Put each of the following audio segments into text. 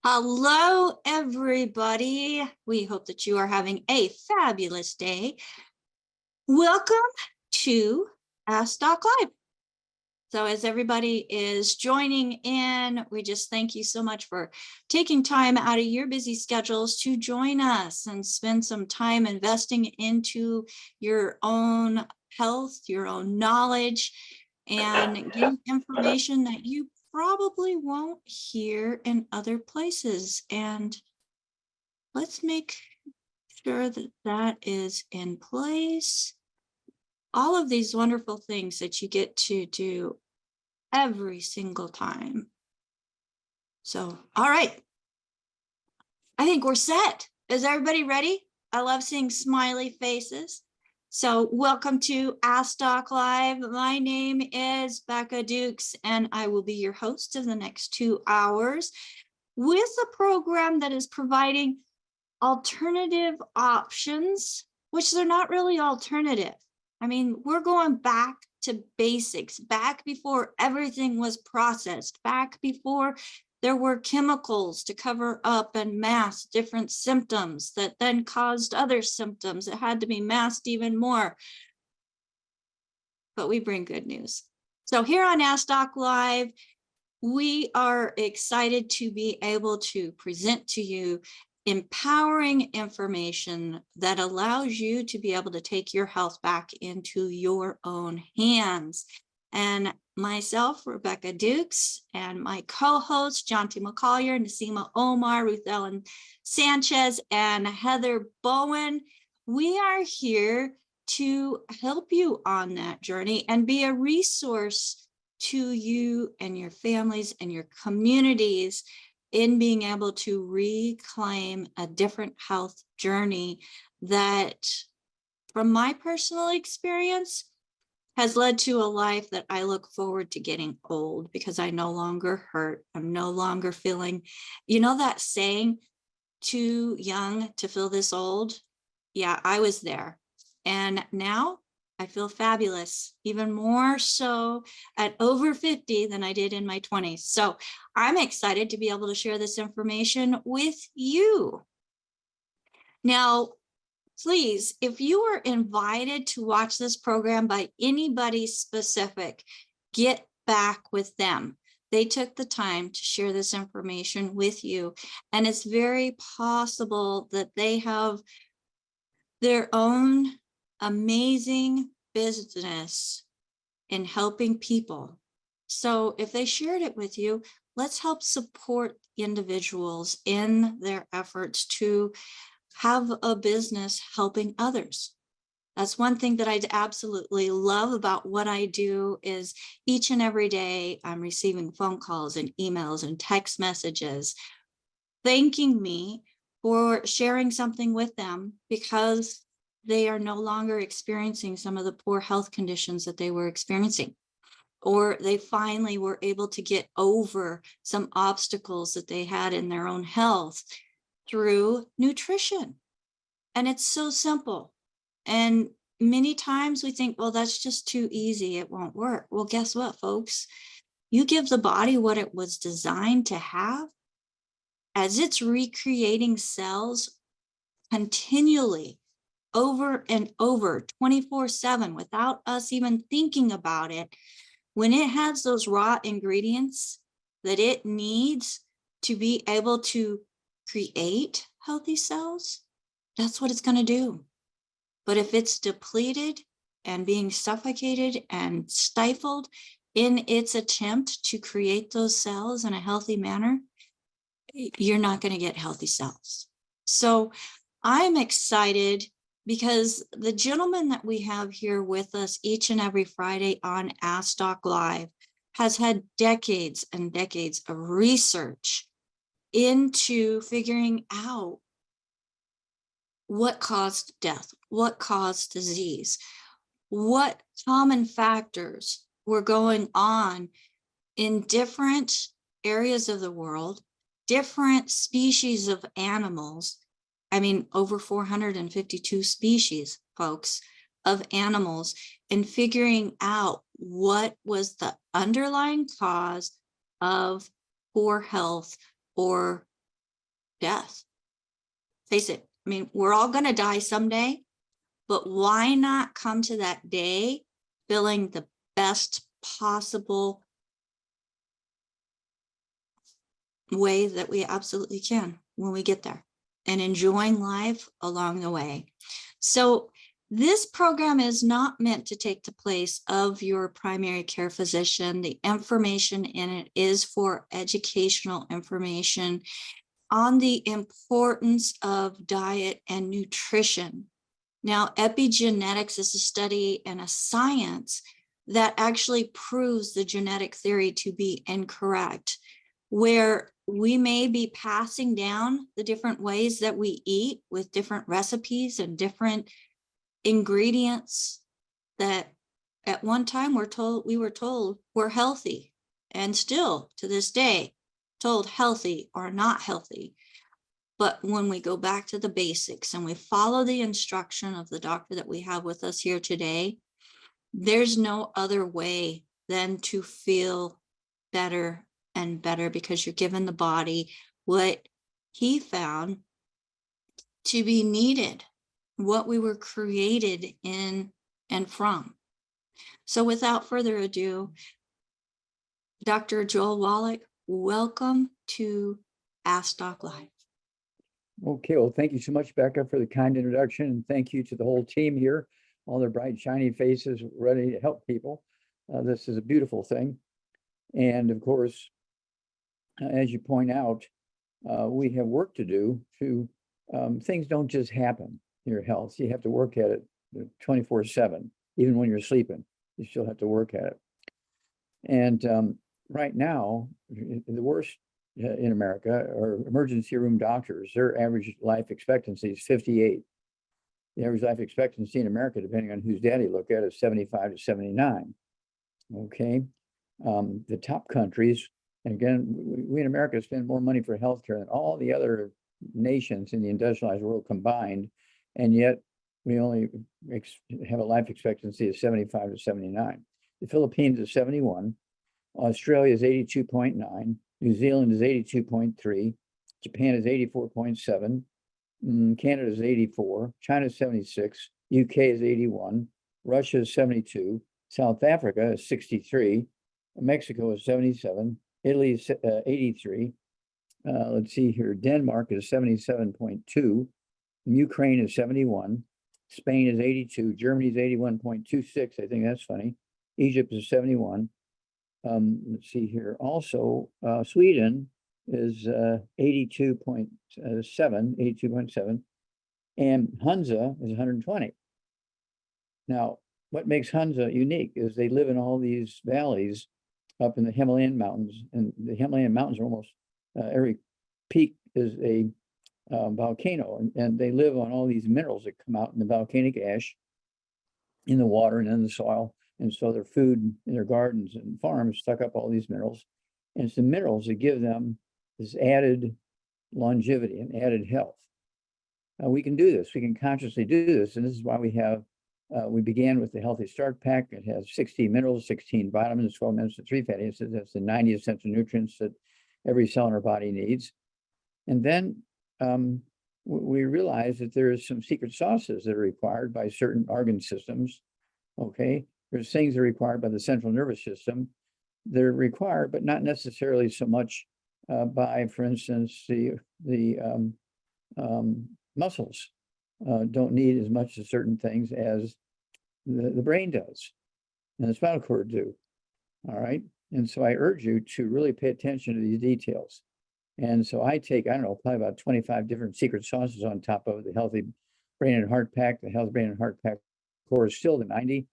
Hello, everybody. We hope that you are having a fabulous day. Welcome to Ask Doc Live. So as everybody is joining in, we just thank you so much for taking time out of your busy schedules to join us and spend some time investing into your own health, your own knowledge, and getting information that you probably won't hear in other places. And let's make sure that that is in place. All of these wonderful things that you get to do every single time. So, all right. I think we're set. Is everybody ready? I love seeing smiley faces. So welcome to Ask Doc Live. My name is Becca Dukes, and I will be your host of the next 2 hours with a program that is providing alternative options, which they're not really alternative. I mean, we're going back to basics, back before everything was processed, back before there were chemicals to cover up and mask different symptoms that then caused other symptoms that had to be masked even more. But we bring good news. So here on Ask Doc Live, we are excited to be able to present to you empowering information that allows you to be able to take your health back into your own hands. And myself, Rebecca Dukes, and my co-hosts, John T. McCollier, Nasima Omar, Ruth Ellen Sanchez, and Heather Bowen, we are here to help you on that journey and be a resource to you and your families and your communities in being able to reclaim a different health journey that, from my personal experience, has led to a life that I look forward to getting old because I no longer hurt. I'm no longer feeling, you know that saying, too young to feel this old? Yeah, I was there. And now I feel fabulous, even more so at over 50 than I did in my 20s. So I'm excited to be able to share this information with you. Now, please, if you are invited to watch this program by anybody specific, get back with them. They took the time to share this information with you, and it's very possible that they have their own amazing business in helping people. So if they shared it with you, let's help support individuals in their efforts to have a business helping others. That's one thing that I absolutely love about what I do is each and every day I'm receiving phone calls and emails and text messages thanking me for sharing something with them because they are no longer experiencing some of the poor health conditions that they were experiencing, or they finally were able to get over some obstacles that they had in their own health through nutrition. And it's so simple. And many times we think, well, that's just too easy, it won't work. Well, guess what, folks? You give the body what it was designed to have, as it's recreating cells continually over and over 24/7 without us even thinking about it, when it has those raw ingredients that it needs to be able to create healthy cells, that's what it's going to do. But if it's depleted and being suffocated and stifled in its attempt to create those cells in a healthy manner, you're not going to get healthy cells. So I'm excited because the gentleman that we have here with us each and every Friday on Ask Doc Live has had decades and decades of research into figuring out what caused death, what caused disease, what common factors were going on in different areas of the world, different species of animals. I mean, over 452 species, folks, of animals, and figuring out what was the underlying cause of poor health or death. Face it. I mean, we're all going to die someday, but why not come to that day feeling the best possible way that we absolutely can when we get there, and enjoying life along the way. So this program is not meant to take the place of your primary care physician. The information in it is for educational information on the importance of diet and nutrition. Now, epigenetics is a study and a science that actually proves the genetic theory to be incorrect, where we may be passing down the different ways that we eat with different recipes and different ingredients that at one time we were told were healthy, and still to this day told healthy or not healthy. But when we go back to the basics and we follow the instruction of the doctor that we have with us here today, there's no other way than to feel better and better, because you're giving the body what he found to be needed, what we were created in and from. So without further ado, Dr. Joel Wallach, welcome to Ask Doc Live. Okay, well, thank you so much, Becca, for the kind introduction, and thank you to the whole team here, all their bright, shiny faces ready to help people. This is a beautiful thing. And of course, as you point out, we have work to do to, things don't just happen in your health. You have to work at it 24/7, even when you're sleeping, you still have to work at it. And right now, the worst in America are emergency room doctors. Their average life expectancy is 58. The average life expectancy in America, depending on whose data you look at, is 75 to 79. Okay. The top countries, and again, we in America spend more money for healthcare than all the other nations in the industrialized world combined, and yet we only have a life expectancy of 75 to 79. The Philippines is 71. Australia is 82.9. New Zealand is 82.3. Japan is 84.7. Canada is 84. China is 76. UK is 81. Russia is 72. South Africa is 63. Mexico is 77. Italy is 83. Let's see here. Denmark is 77.2. Ukraine is 71. Spain is 82. Germany is 81.26. I think that's funny. Egypt is 71. Let's see here. Also, Sweden is 82.7, and Hunza is 120. Now, what makes Hunza unique is they live in all these valleys up in the Himalayan mountains, and the Himalayan mountains are almost every peak is a volcano, and they live on all these minerals that come out in the volcanic ash in the water and in the soil. And so their food in their gardens and farms suck up all these minerals. And it's the minerals that give them this added longevity and added health. We can do this. We can consciously do this. And this is why we have, we began with the Healthy Start Pack. It has 16 minerals, 16 vitamins, 12 minerals, and 3 fatty acids. That's the 90 essential nutrients that every cell in our body needs. And then we realize that there is some secret sauces that are required by certain organ systems. Okay. There's things that are required by the central nervous system. They're required, but not necessarily so much by, for instance, the muscles don't need as much of certain things as the brain does and the spinal cord do. All right. And so I urge you to really pay attention to these details. And so I take, I don't know, probably about 25 different secret sauces on top of the Healthy Brain and Heart Pack. The Healthy Brain and Heart Pack core is still the 90.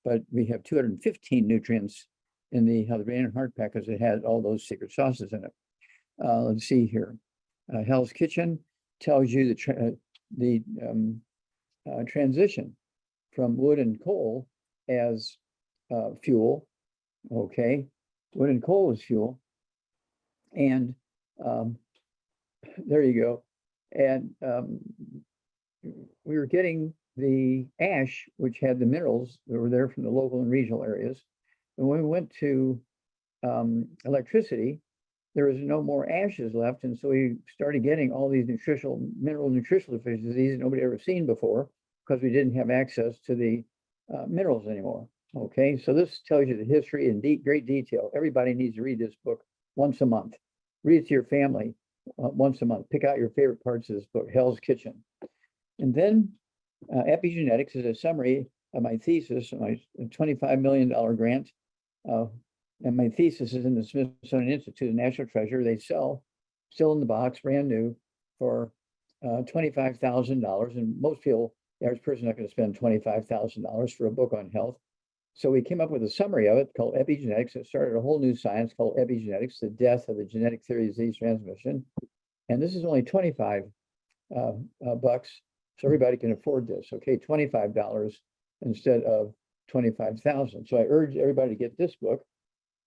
But we have 215 nutrients in the Healthy Brain and Heart Pack because it has all those secret sauces in it. Let's see here. Hell's Kitchen tells you the transition from wood and coal as fuel. Okay, wood and coal is fuel, and there you go. And we were getting the ash, which had the minerals that were there from the local and regional areas. And when we went to electricity, there was no more ashes left. And so we started getting all these mineral nutritional deficiencies nobody ever seen before, because we didn't have access to the minerals anymore. Okay, so this tells you the history in great detail. Everybody needs to read this book once a month. Read it to your family once a month. Pick out your favorite parts of this book, Hell's Kitchen. And then epigenetics is a summary of my thesis, my $25 million grant. And my thesis is in the Smithsonian Institute, a national treasure. They sell, still in the box, brand new, for $25,000. And most people, the average person, is not going to spend $25,000 for a book on health. So we came up with a summary of it called epigenetics. It started a whole new science called epigenetics, the death of the genetic theory of disease transmission. And this is only 25 bucks, so everybody can afford this. Okay, $25 instead of 25,000. So I urge everybody to get this book.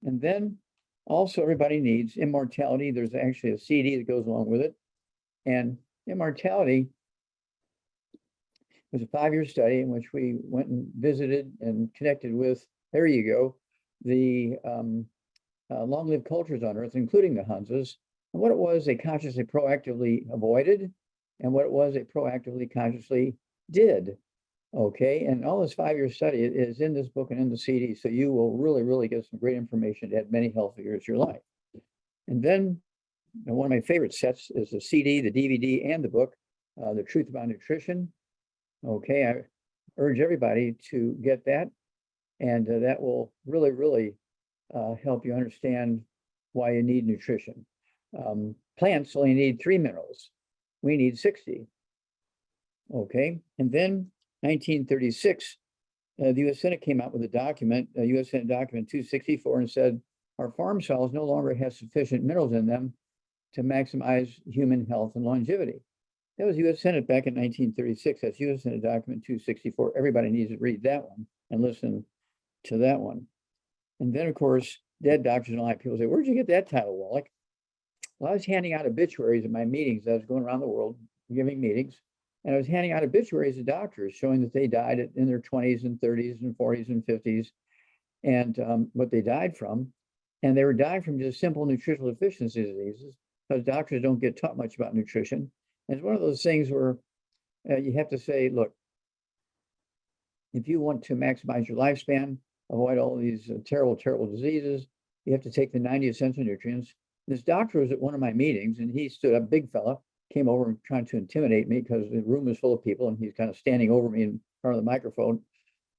And then also everybody needs Immortality. There's actually a CD that goes along with it. And Immortality was a 5-year study in which we went and visited and connected with, there you go, the long-lived cultures on Earth, including the Hunsas. And what it was they consciously, proactively avoided, and what it was they proactively, consciously did. Okay, and all this 5-year study is in this book and in the CD, so you will really, really get some great information to add many healthy years to your life. And then one of my favorite sets is the CD, the DVD, and the book, The Truth About Nutrition. Okay, I urge everybody to get that, and that will really, really help you understand why you need nutrition. Plants only need 3 minerals. We need 60. Okay, and then 1936, the U.S. Senate came out with a document, U.S. Senate document 264, and said, our farm soils no longer have sufficient minerals in them to maximize human health and longevity. That was U.S. Senate back in 1936. That's U.S. Senate document 264. Everybody needs to read that one and listen to that one. And then, of course, dead doctors and all that. People say, where'd you get that title, Wallach? Well, I was handing out obituaries at my meetings. I was going around the world giving meetings. And I was handing out obituaries of doctors showing that they died in their 20s and 30s and 40s and 50s, and what they died from. And they were dying from just simple nutritional deficiency diseases, because doctors don't get taught much about nutrition. And it's one of those things where you have to say, look, if you want to maximize your lifespan, avoid all these terrible, terrible diseases, you have to take the 90 essential nutrients. This doctor was at one of my meetings, and he stood up, big fella, came over and trying to intimidate me because the room was full of people, and he's kind of standing over me in front of the microphone,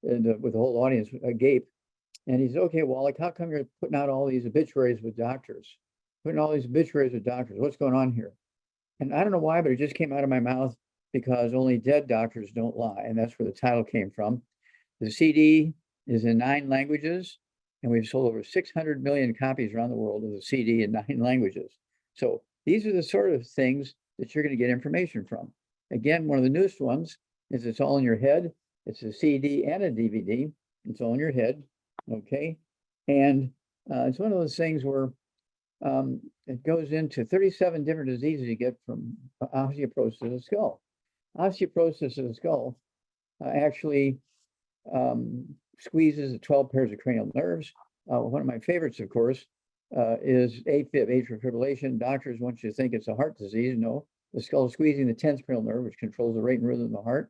and with the whole audience agape. And he said, okay, Wallach, how come you're putting out all these obituaries with doctors? Putting all these obituaries with doctors. What's going on here? And I don't know why, but it just came out of my mouth, because only dead doctors don't lie. And that's where the title came from. The CD is in 9 languages, and we've sold over 600 million copies around the world of the CD in 9 languages. So these are the sort of things that you're going to get information from. Again, one of the newest ones is It's All in Your Head. It's a CD and a DVD. It's all in your head. Okay. And it's one of those things where it goes into 37 different diseases you get from osteoporosis of the skull. Osteoporosis of the skull actually squeezes the 12 pairs of cranial nerves. One of my favorites, of course, is AFib, atrial fibrillation. Doctors want you to think it's a heart disease. No, the skull is squeezing the 10th cranial nerve, which controls the rate and rhythm of the heart.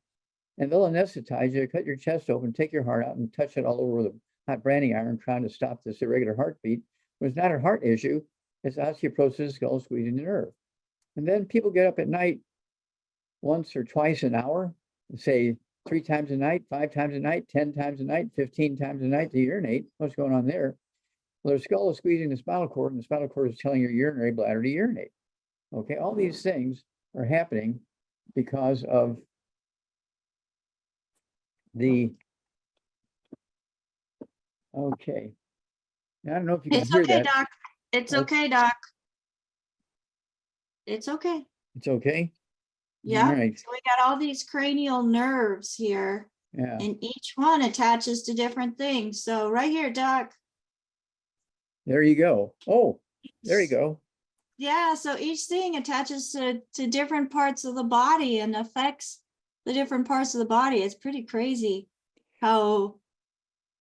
And they'll anesthetize you, cut your chest open, take your heart out, and touch it all over with a hot branding iron, trying to stop this irregular heartbeat. But it's not a heart issue. It's osteoporosis, skull squeezing the nerve. And then people get up at night once or twice an hour, say 3 times a night, 5 times a night, 10 times a night, 15 times a night to urinate. What's going on there? Well, their skull is squeezing the spinal cord, and the spinal cord is telling your urinary bladder to urinate. Okay, all these things are happening because of the, okay. Now, I don't know if you can It's hear okay, that. Doc. It's okay, Doc. It's okay. It's okay? Yeah. All right. So we got all these cranial nerves here, Yeah. and each one attaches to different things. So right here, Doc. There you go. Oh, there you go. Yeah, so each thing attaches to different parts of the body and affects the different parts of the body. It's pretty crazy how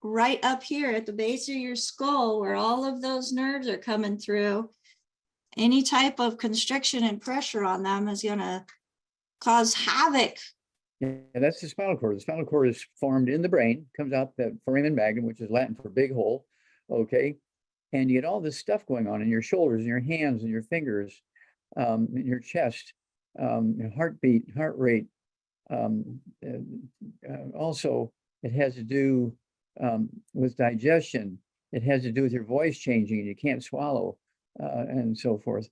right up here at the base of your skull, where all of those nerves are coming through, any type of constriction and pressure on them is going to cause havoc. Yeah, that's the spinal cord. The spinal cord is formed in the brain, comes out the foramen magnum, which is Latin for big hole. Okay. And you get all this stuff going on in your shoulders and your hands and your fingers, in your chest, your heartbeat, heart rate. Also, it has to do with digestion. It has to do with your voice changing and you can't swallow, and so forth.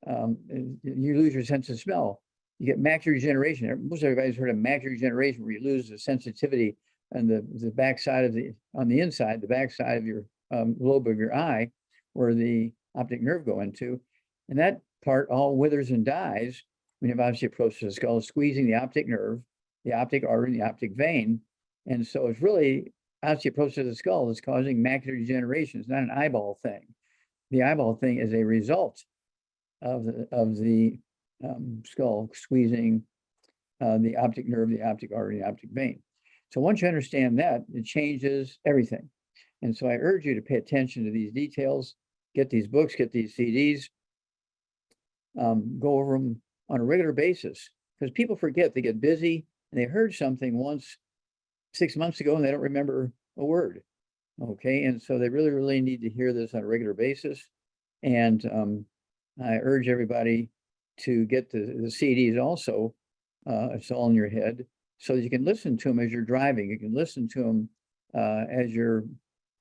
You lose your sense of smell. You get macular degeneration. Most everybody's heard of macular degeneration, where you lose the sensitivity on the backside of on the inside, the backside of your lobe of your eye, where the optic nerve go into, and that part all withers and dies when you have osteoporosis of the skull, squeezing the optic nerve, the optic artery, and the optic vein. And so it's really osteoporosis of the skull that's causing macular degeneration. It's not an eyeball thing. The eyeball thing is a result of the skull squeezing the optic nerve, the optic artery, the optic vein. So once you understand that, it changes everything. And so I urge you to pay attention to these details, get these books, get these CDs, go over them on a regular basis, because people forget. They get busy and they heard something once 6 months ago and they don't remember a word. Okay, and so they really, really need to hear this on a regular basis. And I urge everybody to get the CDs also. It's all in your head, so that you can listen to them as you're driving. You can listen to them as you're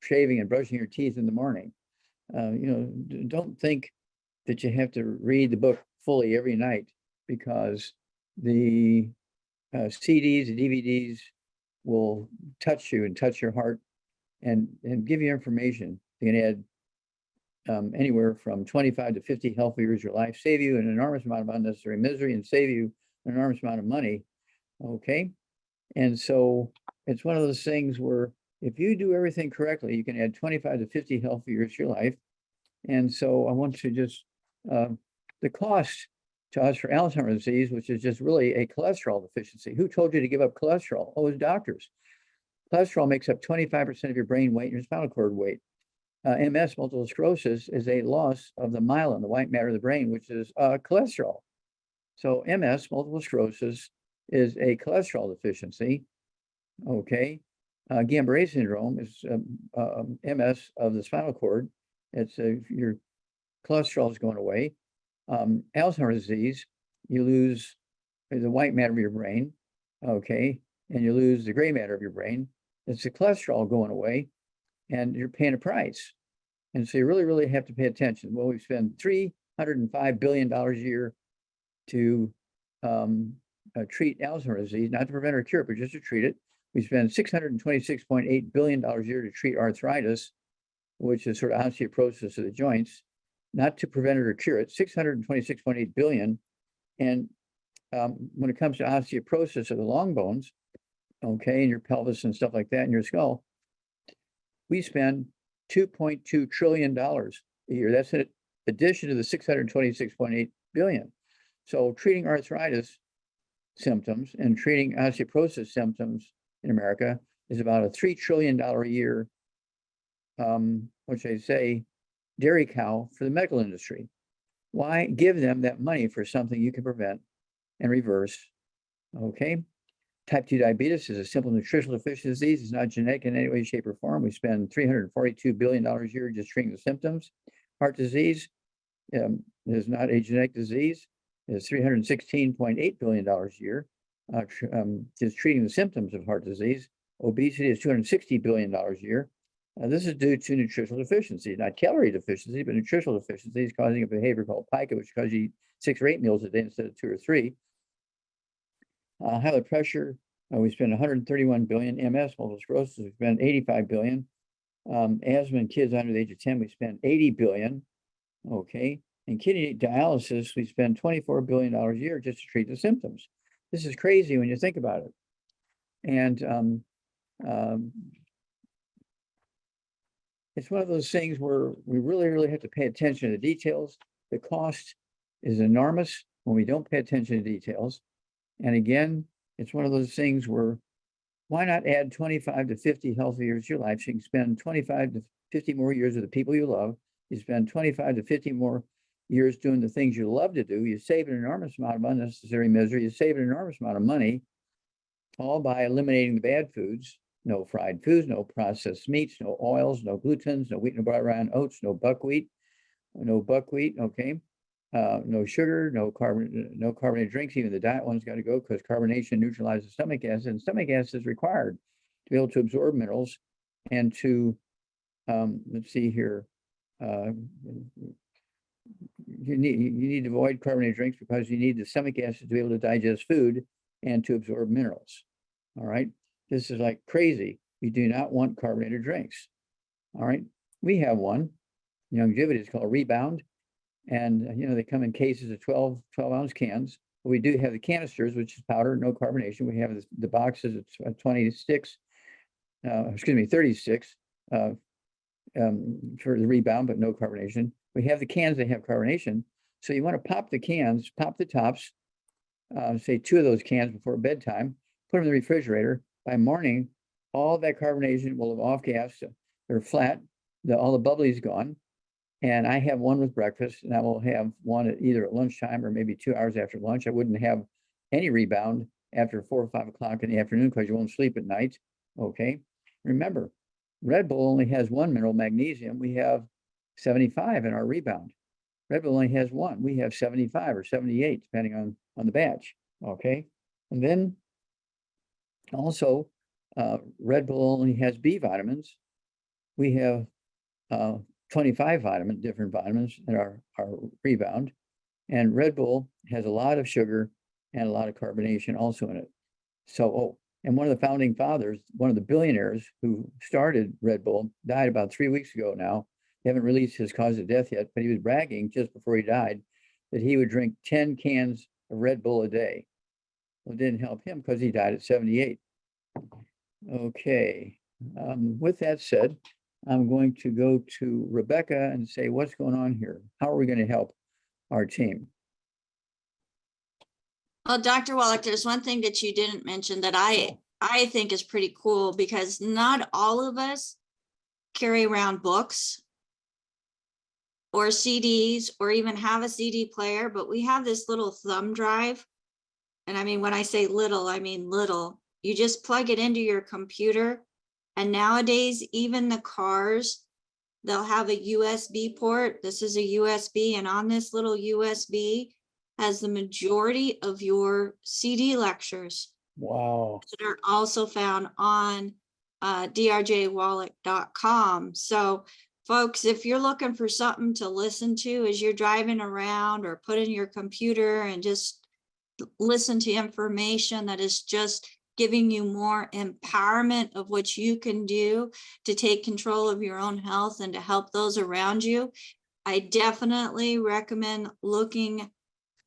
shaving and brushing your teeth in the morning. Don't think that you have to read the book fully every night, because the CDs, the DVDs will touch you and touch your heart and give you information. You can add anywhere from 25 to 50 healthy years of your life, save you an enormous amount of unnecessary misery, and save you an enormous amount of money. Okay. And so it's one of those things where if you do everything correctly, you can add 25 to 50 healthy years to your life. And so I want to just, the cost to us for Alzheimer's disease, which is just really a cholesterol deficiency. Who told you to give up cholesterol? Oh, it was doctors. Cholesterol makes up 25% of your brain weight and your spinal cord weight. MS, multiple sclerosis, is a loss of the myelin, the white matter of the brain, which is cholesterol. So MS, multiple sclerosis, is a cholesterol deficiency. Okay. Guillain-Barré syndrome is MS of the spinal cord. It's your cholesterol is going away. Alzheimer's disease, you lose the white matter of your brain. Okay. And you lose the gray matter of your brain. It's the cholesterol going away, and you're paying a price. And so you really, really have to pay attention. Well, we spend $305 billion a year to treat Alzheimer's disease, not to prevent or cure it, but just to treat it. We spend $626.8 billion a year to treat arthritis, which is sort of osteoporosis of the joints, not to prevent it or cure it, $626.8 billion. And when it comes to osteoporosis of the long bones, okay, in your pelvis and stuff like that, in your skull, we spend $2.2 trillion a year. That's in addition to the $626.8 billion. So treating arthritis symptoms and treating osteoporosis symptoms in America is about a $3 trillion a year, which I say, dairy cow for the medical industry. Why give them that money for something you can prevent and reverse? Okay. Type 2 diabetes is a simple nutritional deficiency disease. It's not genetic in any way, shape, or form. We spend $342 billion a year just treating the symptoms. Heart disease is not a genetic disease. It's $316.8 billion a year just treating the symptoms of heart disease. Obesity is $260 billion a year. This is due to nutritional deficiency, not calorie deficiency, but nutritional deficiencies causing a behavior called pica, which causes you to eat 6 or 8 meals a day instead of 2 or 3. High blood pressure, we spend 131 billion. MS, multiple sclerosis, we spend 85 billion. Asthma in kids under the age of 10, we spend 80 billion. Okay. And kidney dialysis, we spend $24 billion a year just to treat the symptoms. This is crazy when you think about it. And it's one of those things where we really, really have to pay attention to the details. The cost is enormous when we don't pay attention to details. And again, it's one of those things where why not add 25 to 50 healthy years to your life? So you can spend 25 to 50 more years with the people you love. You spend 25 to 50 more years doing the things you love to do, you save an enormous amount of unnecessary misery, you save an enormous amount of money, all by eliminating the bad foods. No fried foods, no processed meats, no oils, no glutens, no wheat, no brown oats, no buckwheat, okay? No sugar, no carbonated drinks. Even the diet one's got to go because carbonation neutralizes stomach acid, and stomach acid is required to be able to absorb minerals and to, let's see here, you need to avoid carbonated drinks because you need the stomach acid to be able to digest food and to absorb minerals. All right. This is like crazy. You do not want carbonated drinks. All right. We have one. Longevity is called Rebound. And, they come in cases of 12-ounce cans. But we do have the canisters, which is powder, no carbonation. We have the boxes of 36, 36 for the Rebound, but no carbonation. We have the cans that have carbonation. So you want to pop the cans, pop the tops, say 2 of those cans before bedtime, put them in the refrigerator. By morning, all that carbonation will have off-gassed. They're flat. All the bubbly is gone. And I have one with breakfast, and I will have one either at lunchtime or maybe 2 hours after lunch. I wouldn't have any Rebound after 4 or 5 o'clock in the afternoon because you won't sleep at night. Okay. Remember, Red Bull only has 1 mineral, magnesium. We have 75 in our Rebound. Red Bull only has 1. We have 75 or 78, depending on the batch. Okay. And then also, Red Bull only has B vitamins. We have 25 different vitamins in our Rebound. And Red Bull has a lot of sugar and a lot of carbonation also in it. So, and one of the founding fathers, one of the billionaires who started Red Bull, died about 3 weeks ago now. They haven't released his cause of death yet, but he was bragging just before he died that he would drink 10 cans of Red Bull a day. Well, it didn't help him because he died at 78. Okay. With that said, I'm going to go to Rebecca and say, what's going on here? How are we going to help our team? Well, Dr. Wallach, there's one thing that you didn't mention that I think is pretty cool, because not all of us carry around books or CDs or even have a CD player, but we have this little thumb drive. And I mean, when I say little, I mean little. You just plug it into your computer. And nowadays, even the cars, they'll have a USB port. This is a USB, and on this little USB has the majority of your CD lectures. Wow. That are also found on drjwallach.com. So folks, if you're looking for something to listen to as you're driving around, or put in your computer and just listen to information that is just giving you more empowerment of what you can do to take control of your own health and to help those around you, I definitely recommend looking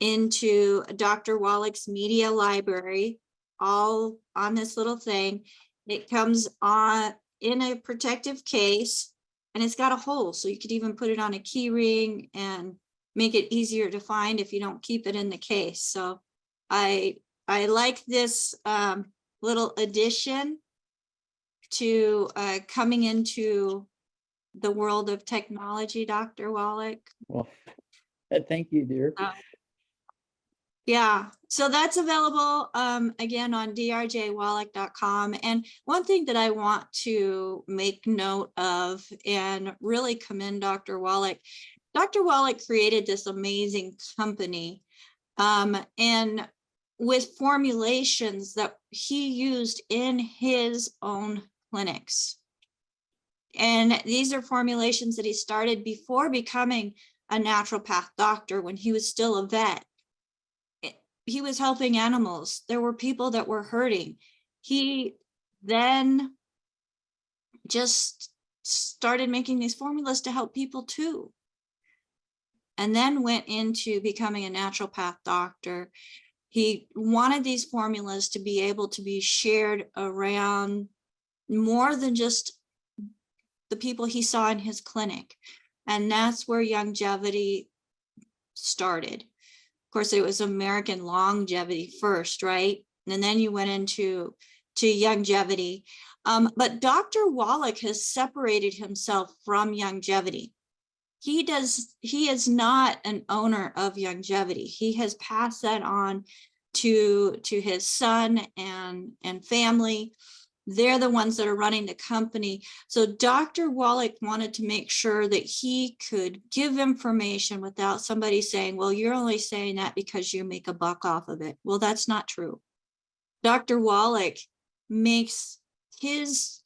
into Dr. Wallach's media library, all on this little thing. It comes on in a protective case, and it's got a hole, so you could even put it on a key ring and make it easier to find if you don't keep it in the case. So I like this little addition to coming into the world of technology, Dr. Wallach. Well, thank you, dear. Yeah, so that's available again on drjwallach.com. And one thing that I want to make note of and really commend Dr. Wallach. Dr. Wallach created this amazing company, and with formulations that he used in his own clinics. And these are formulations that he started before becoming a naturopath doctor, when he was still a vet. He was helping animals. There were people that were hurting. He then just started making these formulas to help people too. And then went into becoming a naturopath doctor. He wanted these formulas to be able to be shared around more than just the people he saw in his clinic. And that's where longevity started. Of course, it was American longevity first, right? And then you went into longevity. But Dr. Wallach has separated himself from longevity. he is not an owner of longevity. He has passed that on to his son and family. They're the ones that are running the company. So Dr. Wallach wanted to make sure that he could give information without somebody saying, well, you're only saying that because you make a buck off of it. Well, that's not true. Dr. Wallach makes his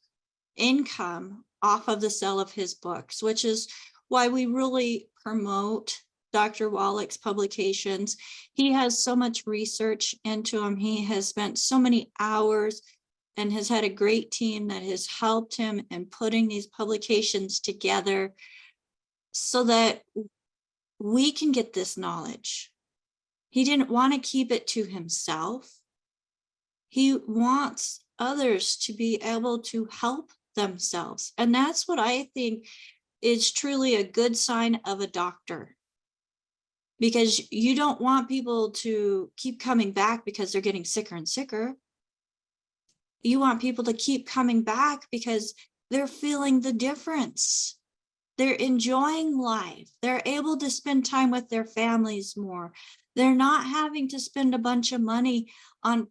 income off of the sale of his books, which is why we really promote Dr. Wallach's publications. He has so much research into them. He has spent so many hours and has had a great team that has helped him in putting these publications together so that we can get this knowledge. He didn't want to keep it to himself. He wants others to be able to help themselves. And that's what I think is truly a good sign of a doctor. Because you don't want people to keep coming back because they're getting sicker and sicker. You want people to keep coming back because they're feeling the difference. They're enjoying life. They're able to spend time with their families more. They're not having to spend a bunch of money on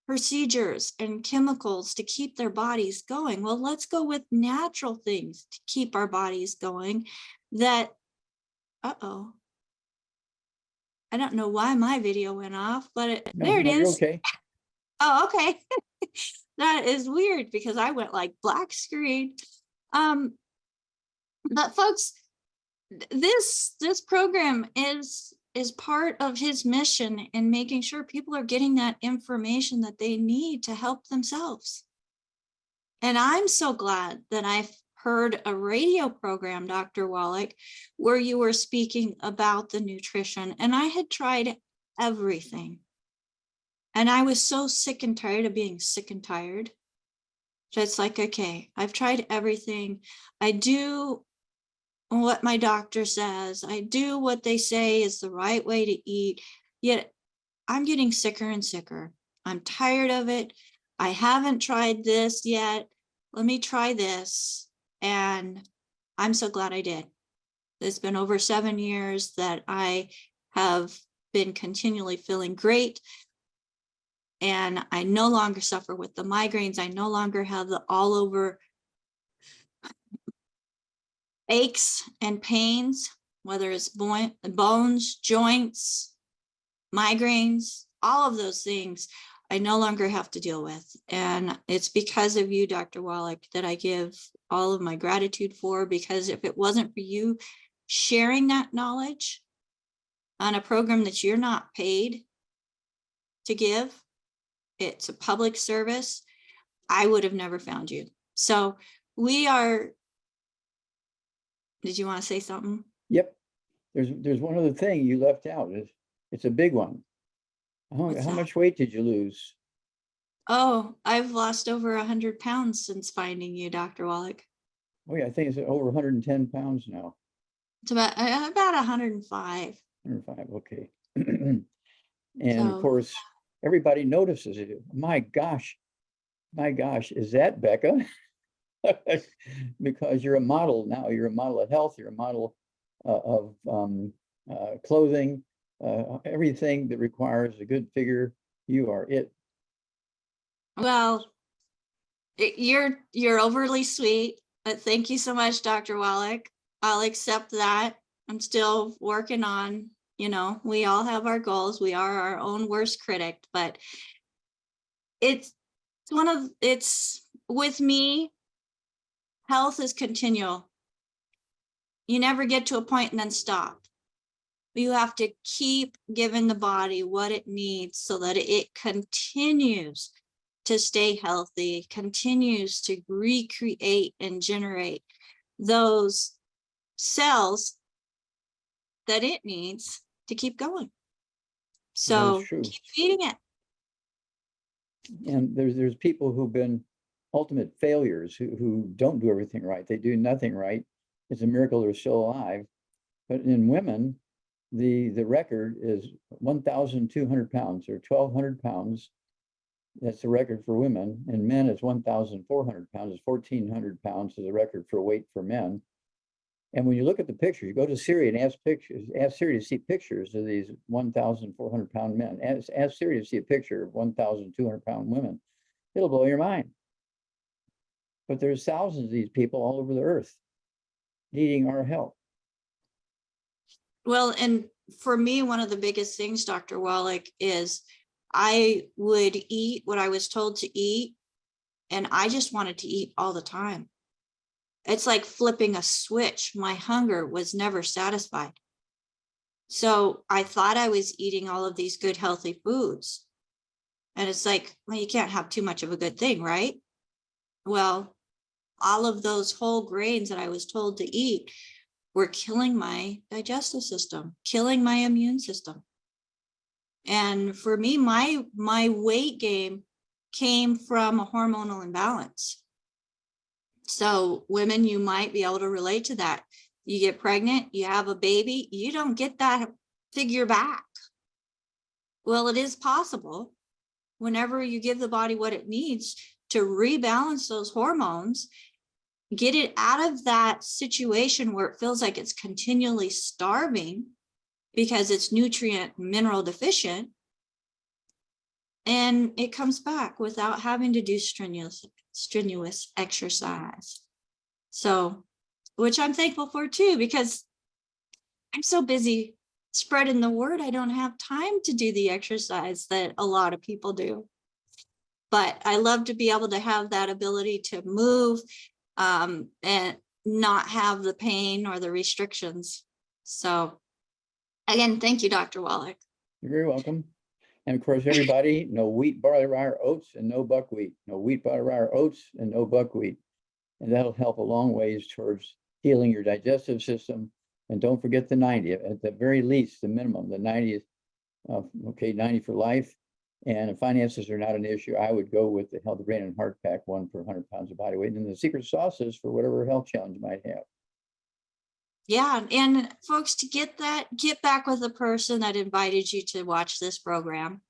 procedures and chemicals to keep their bodies going. Well, let's go with natural things to keep our bodies going that, I don't know why my video went off, but there it No, you're is. okay. Oh, okay. That is weird because I went like black screen. But folks, this program is part of his mission in making sure people are getting that information that they need to help themselves. And I'm so glad that I've heard a radio program, Dr. Wallach, where you were speaking about the nutrition, and I had tried everything. And I was so sick and tired of being sick and tired. Just like, okay, I've tried everything. I do what my doctor says. I do what they say is the right way to eat. Yet I'm getting sicker and sicker. I'm tired of it. I haven't tried this yet. Let me try this. And I'm so glad I did. It's been over 7 years that I have been continually feeling great. And I no longer suffer with the migraines. I no longer have the all over aches and pains, whether it's bones, joints, migraines, all of those things I no longer have to deal with. And it's because of you, Dr. Wallach, that I give all of my gratitude for, because if it wasn't for you sharing that knowledge on a program that you're not paid to give, it's a public service, I would have never found you. So we are, did you want to say something? Yep. There's one other thing you left out. It's a big one. How much weight did you lose? Oh, I've lost over 100 pounds since finding you, Dr. Wallach. Oh yeah, I think it's over 110 pounds now. It's about 105. 105, okay. And of So, course, everybody notices it. My gosh, is that Becca? Because you're a model now. You're a model of health. You're a model of clothing, everything that requires a good figure. You are it. well, you're overly sweet, but thank you so much, Dr. Wallach. I'll accept that. I'm still working on, we all have our goals. We are our own worst critic, but it's with me, health is continual. You never get to a point and then stop. You have to keep giving the body what it needs so that it continues to stay healthy, continues to recreate and generate those cells that it needs to keep going. So keep feeding it. And there's people who've been ultimate failures who don't do everything right. They do nothing right. It's a miracle they're still alive. But in women, the record is 1,200 pounds or 1,200 pounds. That's the record for women. And men is 1,400 pounds. It's 1,400 pounds is the record for weight for men. And when you look at the pictures, you go to Syria and ask Syria to see pictures of these 1,400 pound men. Ask Syria to see a picture of 1,200 pound women. It'll blow your mind. But there's thousands of these people all over the earth needing our help. Well, and for me, one of the biggest things, Dr. Wallach, is I would eat what I was told to eat, and I just wanted to eat all the time. It's like flipping a switch. My hunger was never satisfied. So I thought I was eating all of these good, healthy foods. And it's like, well, you can't have too much of a good thing, right? Well, all of those whole grains that I was told to eat were killing my digestive system, killing my immune system. And for me, my weight gain came from a hormonal imbalance. So women, you might be able to relate to that. You get pregnant, you have a baby, you don't get that figure back. Well, it is possible whenever you give the body what it needs to rebalance those hormones, get it out of that situation where it feels like it's continually starving because it's nutrient mineral deficient, and it comes back without having to do strenuous exercise. So, which I'm thankful for too, because I'm so busy spreading the word, I don't have time to do the exercise that a lot of people do. But I love to be able to have that ability to move and not have the pain or the restrictions. So again, thank you, Dr. Wallach. You're very welcome. And of course, everybody, no wheat, barley, rye, or oats, and no buckwheat. No wheat, barley, rye, or oats, and no buckwheat. And that'll help a long ways towards healing your digestive system. And don't forget the 90, at the very least, the minimum, the 90 is, 90 for life. And if finances are not an issue, I would go with the Healthy Brain and Heart Pack, 1 per 100 pounds of body weight. And the secret sauce is for whatever health challenge you might have. Yeah, and folks, to get back with the person that invited you to watch this program.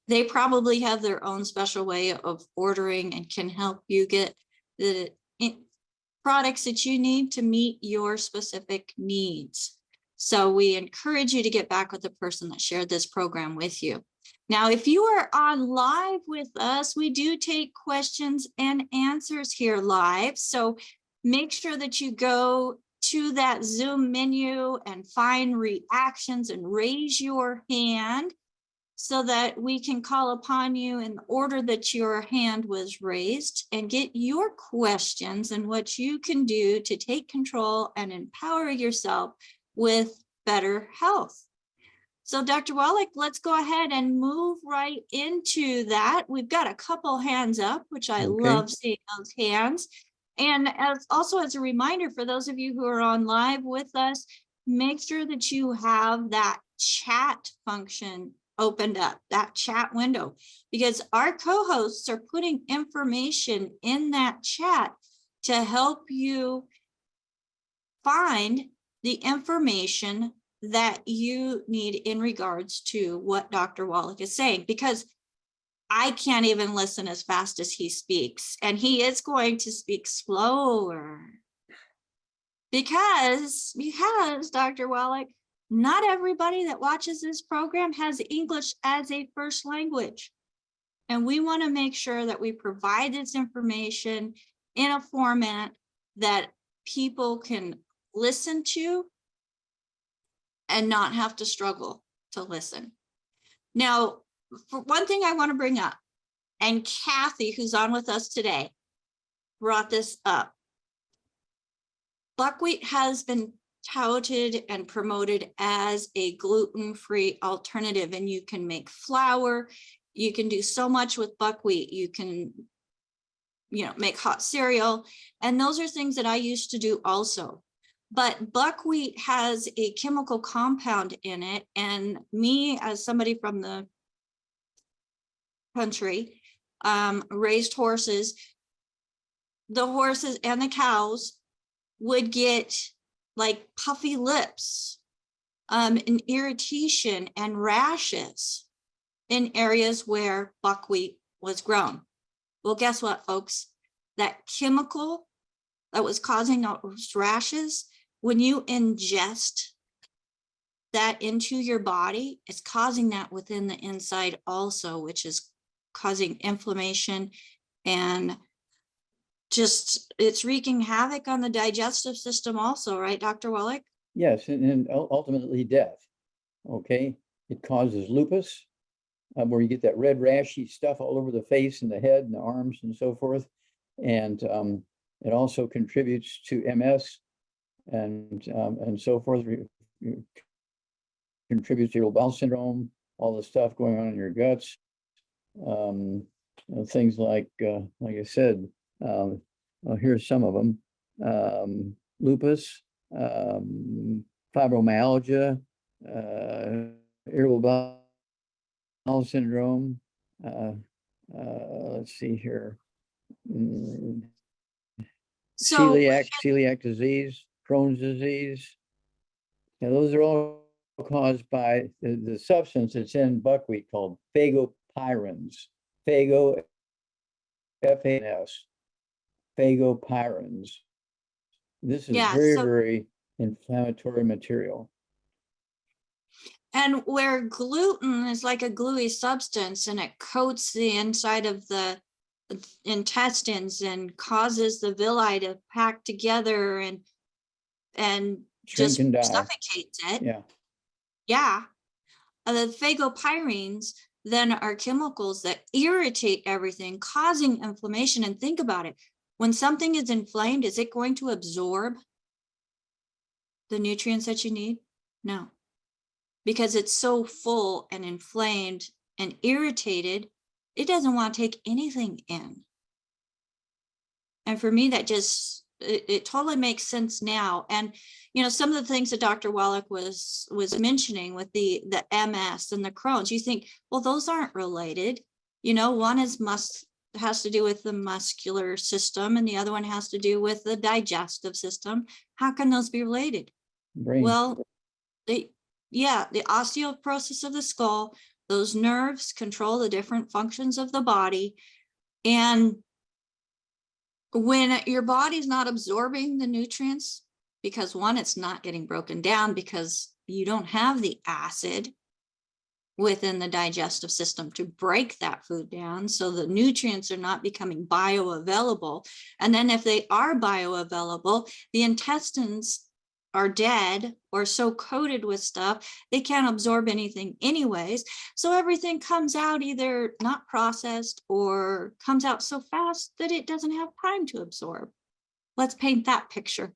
They probably have their own special way of ordering and can help you get the products that you need to meet your specific needs. So we encourage you to get back with the person that shared this program with you. Now, if you are on live with us, we do take questions and answers here live. So make sure that you go to that Zoom menu and find reactions and raise your hand so that we can call upon you in the order that your hand was raised and get your questions and what you can do to take control and empower yourself with better health. So Dr. Wallach, let's go ahead and move right into that. We've got a couple hands up, which I love seeing those hands. And also as a reminder for those of you who are on live with us, make sure that you have that chat function opened up, that chat window, because our co-hosts are putting information in that chat to help you find the information that you need in regards to what Dr. Wallach is saying, because I can't even listen as fast as he speaks, and he is going to speak slower because Dr. Wallach, not everybody that watches this program has English as a first language. And we want to make sure that we provide this information in a format that people can listen to and not have to struggle to listen. Now, for one thing I want to bring up, and Kathy, who's on with us today, brought this up. Buckwheat has been touted and promoted as a gluten-free alternative, and you can make flour. You can do so much with buckwheat. You can, make hot cereal, and those are things that I used to do also. But buckwheat has a chemical compound in it, and me, as somebody from the country, raised horses, the horses and the cows would get like puffy lips, and irritation and rashes in areas where buckwheat was grown. Well, guess what, folks? That chemical that was causing those rashes when you ingest that into your body, it's causing that within the inside also, which is causing inflammation and just it's wreaking havoc on the digestive system also, right, Dr. Wallach? Yes, and ultimately death. Okay, it causes lupus, where you get that red rashy stuff all over the face and the head and the arms and so forth. And it also contributes to MS and so forth. Contributes to irritable bowel syndrome, all the stuff going on in your guts. Things like I said, well, here's some of them: lupus, fibromyalgia, irritable bowel syndrome. Let's see here. So Celiac disease, Crohn's disease. Now, those are all caused by the substance that's in buckwheat called phagopyrins. Phago, F-A-N-S, phagopyrins. This is yeah, very, so very inflammatory material. and where gluten is like a gluey substance and it coats the inside of the intestines and causes the villi to pack together and Shrink just and die. suffocates it. Yeah. Yeah. The phagopyrines then are chemicals that irritate everything, causing inflammation. And think about it. When something is inflamed, is it going to absorb the nutrients that you need? No. Because it's so full and inflamed and irritated, it doesn't want to take anything in. And for me, that just, it totally makes sense now. And, you know, some of the things that Dr. Wallach was mentioning with the MS and the Crohn's, you think, well, those aren't related. You know, one has to do with the muscular system and the other one has to do with the digestive system. How can those be related? Brain. Well, the osteoporosis of the skull, those nerves control the different functions of the body. And when your body's not absorbing the nutrients, because one, it's not getting broken down because you don't have the acid within the digestive system to break that food down. So the nutrients are not becoming bioavailable. And then if they are bioavailable, the intestines are dead or so coated with stuff, they can't absorb anything anyways. So everything comes out either not processed or comes out so fast that it doesn't have time to absorb. Let's paint that picture.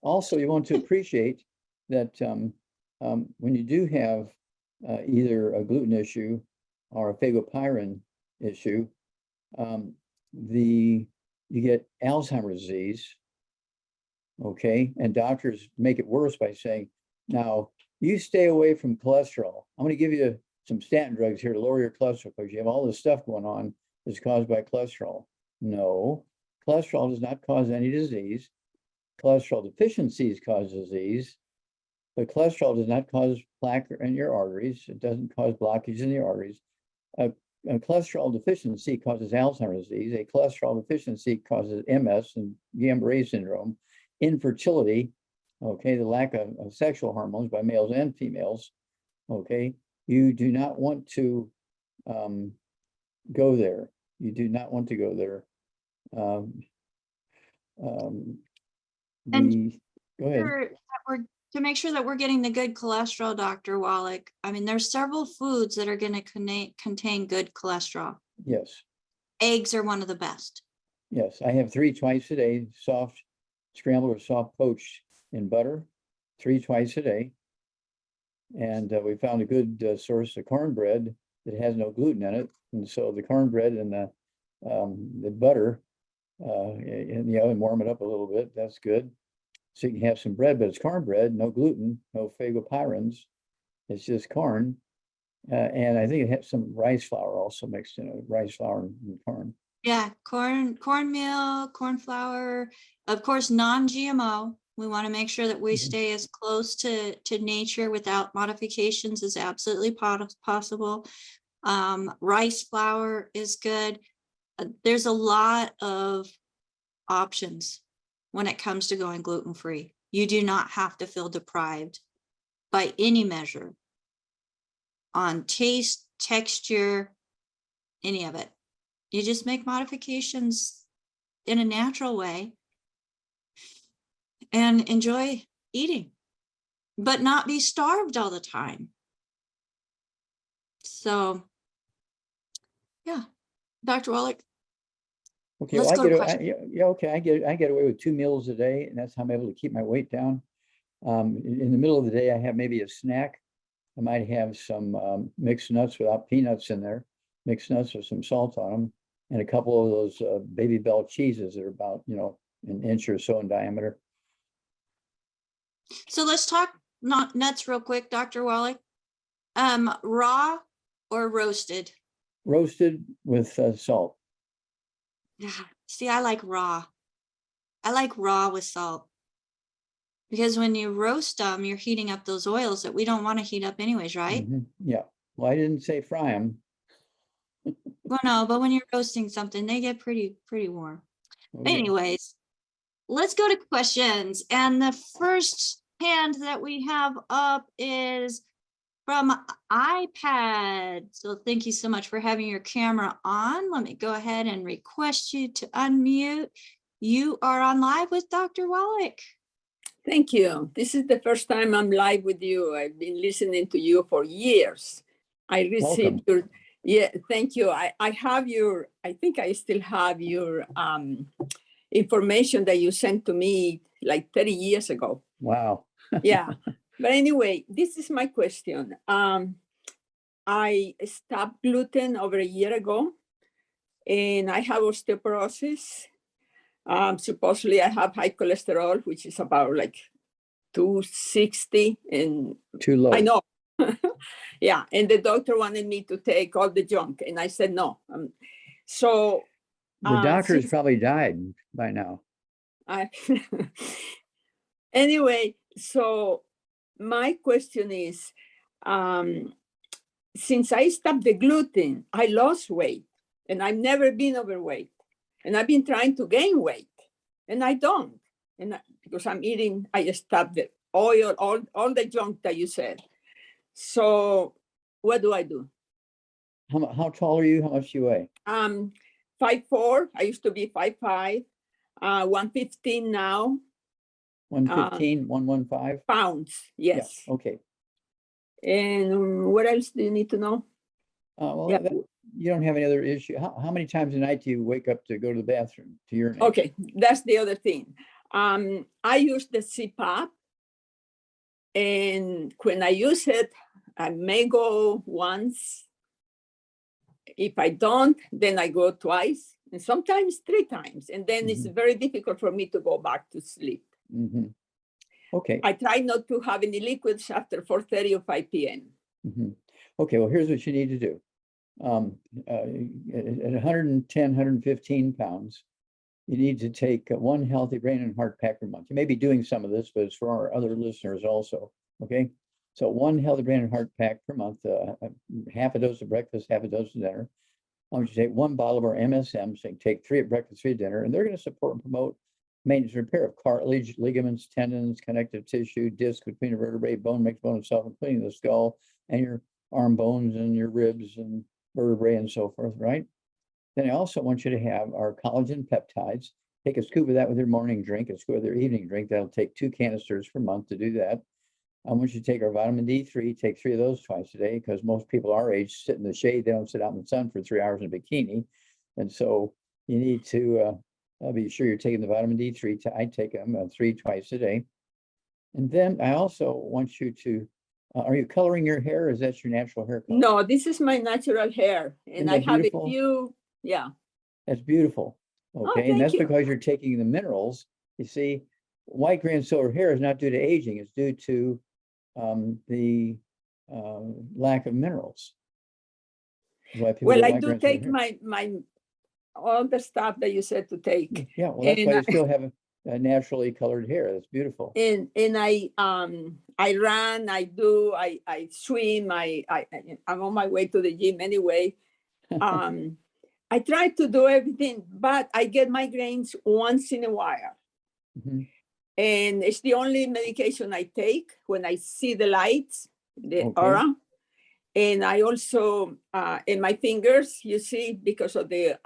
Also, you want to appreciate that when you do have either a gluten issue or a phagopyrin issue, you get Alzheimer's disease. Okay, and doctors make it worse by saying, now you stay away from cholesterol. I'm going to give you some statin drugs here to lower your cholesterol because you have all this stuff going on that's caused by cholesterol. No, cholesterol does not cause any disease. Cholesterol deficiencies cause disease, but cholesterol does not cause plaque in your arteries. It doesn't cause blockage in the arteries. A cholesterol deficiency causes Alzheimer's disease. A cholesterol deficiency causes MS and Guillain-Barré syndrome. Infertility, okay, the lack of sexual hormones by males and females, okay, you do not want to go there. You do not want to go there. Go ahead. To make sure that we're getting the good cholesterol, Dr. Wallach, I mean, there's several foods that are going to contain good cholesterol. Yes. Eggs are one of the best. Yes, I have 3 twice a day, soft scrambled or soft poached in butter, 3 twice a day. And we found a good source of cornbread that has no gluten in it. And so the cornbread and the butter in the oven, warm it up a little bit. That's good. So you can have some bread, but it's cornbread, no gluten, no phagopyrins. It's just corn. And I think it has some rice flour also mixed in it, rice flour and corn. Yeah, cornmeal, corn flour, of course, non-GMO. We want to make sure that we stay as close to nature without modifications as absolutely possible. Rice flour is good. There's a lot of options when it comes to going gluten-free. You do not have to feel deprived by any measure on taste, texture, any of it. You just make modifications in a natural way and enjoy eating, but not be starved all the time. So, yeah, Dr. Wallach, Okay, let's well, go to questions. yeah, okay, I get away with 2 meals a day, and that's how I'm able to keep my weight down. In the middle of the day, I have maybe a snack. I might have some mixed nuts without peanuts in there, mixed nuts with some salt on them, and a couple of those Baby Bell cheeses that are about, an inch or so in diameter. So let's talk nuts real quick, Dr. Wallach. Raw or roasted? Roasted with salt. See, I like raw. I like raw with salt. Because when you roast them, you're heating up those oils that we don't want to heat up anyways, right? Yeah. Well, I didn't say fry them. Well, no, but when you're roasting something, they get pretty warm. Okay. Anyways, let's go to questions. And the first hand that we have up is from iPad. So thank you so much for having your camera on. Let me go ahead and request you to unmute. You are on live with Dr. Wallach. Thank you. This is the first time I'm live with you. I've been listening to you for years. I received Welcome. thank you. I have I think I still have your information that you sent to me like 30 years ago. Wow. Yeah. But anyway, this is my question. I stopped gluten over a year ago, and I have osteoporosis. Supposedly I have high cholesterol, which is about like 260, and Too low. I know. Yeah, and the doctor wanted me to take all the junk, and I said no. So The doctor has probably died by now. Anyway, so my question is, since I stopped the gluten, I lost weight, and I've never been overweight, and I've been trying to gain weight, and I don't, because I'm eating, I stopped the oil, all the junk that you said. So what do I do? How tall are you? How much do you weigh? 5'4". I used to be 5'5". 115 now. 115, 115? Pounds, yes. Yeah, okay. And what else do you need to know? Well, Yeah. you don't have any other issue. How many times a night do you wake up to go to the bathroom, to urinate? Okay, that's the other thing. I use the CPAP, and when I use it, I may go once. If I don't, then I go twice, and sometimes 3 times. And then it's very difficult for me to go back to sleep. Okay. I try not to have any liquids after 4:30 or 5 p.m. Okay, well, here's what you need to do. At 110, 115 pounds, you need to take 1 healthy brain and heart pack per month. You may be doing some of this, but it's for our other listeners also, okay? So 1 healthy brain and heart pack per month, half a dose of breakfast, half a dose of dinner. I want you to take 1 bottle of our MSM, so you can take 3 at breakfast, 3 at dinner, and they're going to support and promote maintenance and repair of cartilage, ligaments, tendons, connective tissue, disc between the vertebrae, bone makes bone itself, including the skull and your arm bones and your ribs and vertebrae and so forth, right? Then I also want you to have our collagen peptides. Take a scoop of that with your morning drink, a scoop with your evening drink. That'll take 2 canisters per month to do that. I want you to take our vitamin D3, take 3 of those twice a day, because most people our age sit in the shade. They don't sit out in the sun for 3 hours in a bikini. And so you need to be sure you're taking the vitamin D3. I take them 3 twice a day. And then I also want you to, are you coloring your hair, or is that your natural hair color? No, this is my natural hair. And I have a few, yeah. That's beautiful. Okay, and that's because you're taking the minerals. You see, white, gray, and silver hair is not due to aging. It's due to the lack of minerals. Well, I do take my all the stuff that you said to take. Yeah, well, that's why you still have a naturally colored hair. That's beautiful. And I run, I swim, I'm on my way to the gym anyway. I try to do everything, but I get migraines once in a while. Mhm. And it's the only medication I take when I see the lights, the Okay. aura. And I also, in my fingers, you see, because of the,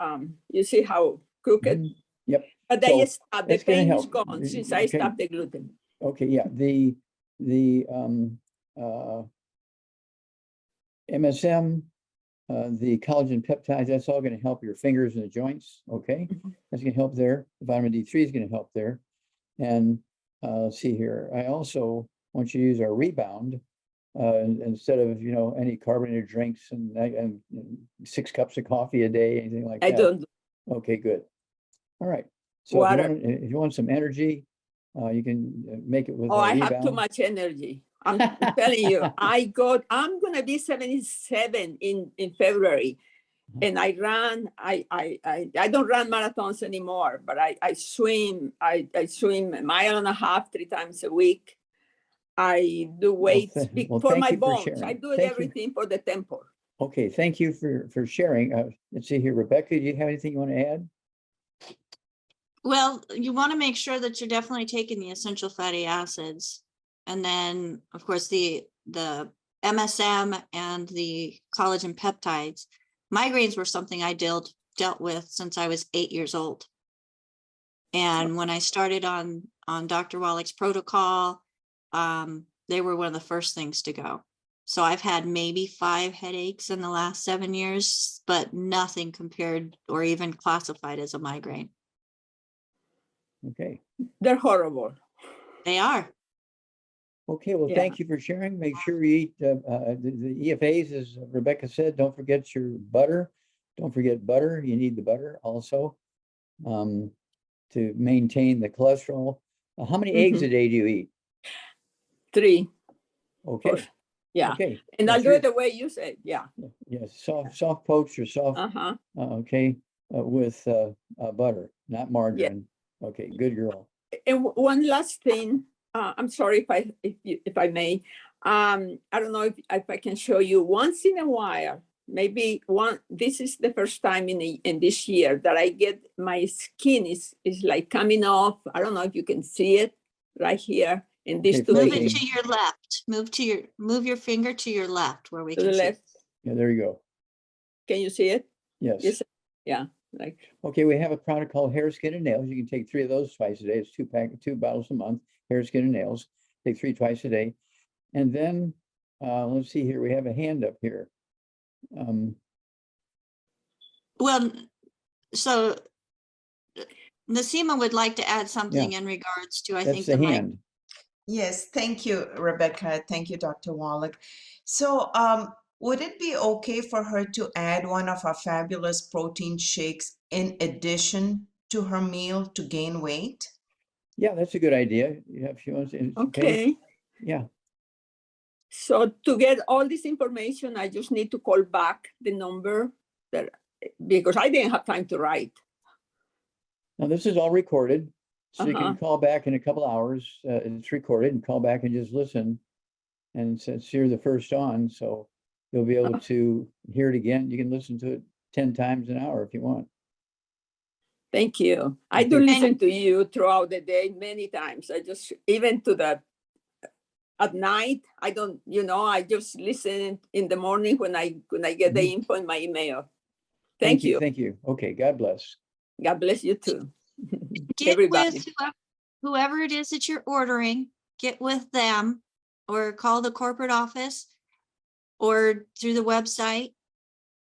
you see how crooked? Mhm. Yep. But So I stopped, the it's gonna pain is help. gone since I Okay. stopped the gluten. Okay, yeah, the MSM, the collagen peptides, that's all gonna help your fingers and the joints, okay? Mhm. That's gonna help there. Vitamin D3 is gonna help there. And let's see here, I also want you to use our rebound instead of, any carbonated drinks and 6 cups of coffee a day, anything like I that. don't, Okay, good. All right. So water. if you want some energy, you can make it with Oh, a I have too rebound. much energy. I'm telling you, I'm gonna be 77 in February. And I don't run marathons anymore, but I swim. I swim a mile and a half 3 times a week. I do weights for Thank my you for bones. I sharing. do everything for the temple. Okay, thank you for sharing. Let's see here, Rebecca, do you have anything you want to add? Well, you want to make sure that you're definitely taking the essential fatty acids. And then, of course, the MSM and the collagen peptides. Migraines were something I dealt with since I was 8 years old. And when I started on Dr. Wallach's protocol, they were one of the first things to go. So I've had maybe 5 headaches in the last 7 years, but nothing compared or even classified as a migraine. Okay. They're horrible. They are. Okay, well, Yeah. thank you for sharing. Make sure you eat the EFAs, as Rebecca said. Don't forget your butter. Don't forget butter. You need the butter also to maintain the cholesterol. How many eggs a day do you eat? 3. Okay. Yeah. Okay. And Yeah, I'll do 3. it the way you said. Yeah. Yes, soft poached or soft. Uh-huh. Okay, with butter, not margarine. Okay, good girl. And one last thing, I'm sorry if I may. I don't know if I can show you once in a while. Maybe this is the first time in this year that I get my skin is like coming off. I don't know if you can see it right here in these Okay, two Move flaking. it to your left. Move your finger to your left where we to can the see. left. Yeah, there you go. Can you see it? Yes. Yes. Yeah. Like. Okay, we have a product called hair, skin, and nails. You can take 3 of those twice a day. It's 2 bottles a month. Hair, skin, and nails. Take 3 twice a day. And then let's see here. We have a hand up here. Well, so Nasima would like to add something in regards to, I think, That's the hand. Yes, thank you, Rebecca. Thank you, Dr. Wallach. So would it be okay for her to add one of our fabulous protein shakes in addition to her meal to gain weight? Yeah, that's a good idea. Yeah, if she wants to. Okay. Yeah. So to get all this information, I just need to call back the number because I didn't have time to write. Now this is all recorded, so you Uh-huh. can call back in a couple hours. It's recorded, and call back and just listen. And since you're the first on, so you'll be able to hear it again. You can listen to it 10 times an hour if you want. Thank you. I do Okay. listen to you throughout the day many times. I just, even at night, I don't, I just listen in the morning when I get the info in my email. Thank you. Thank you. Okay, God bless. God bless you too. get Everybody. with whoever it is that you're ordering, get with them or call the corporate office or through the website.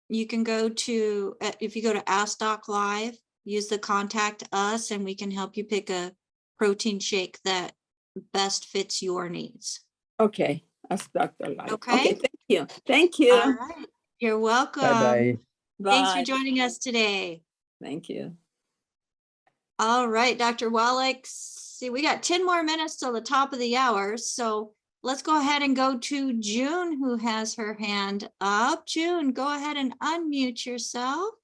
You can go to, if you go to Ask Doc Live, use the contact us and we can help you pick a protein shake that best fits your needs. Okay. That's Dr. Light. Okay. Thank you. Thank you. All right. You're welcome. Bye-bye. Thanks for Bye. joining us today. Thank you. All right, Dr. Wallach. See, we got 10 more minutes till the top of the hour. So let's go ahead and go to June, who has her hand up. June, go ahead and unmute yourself.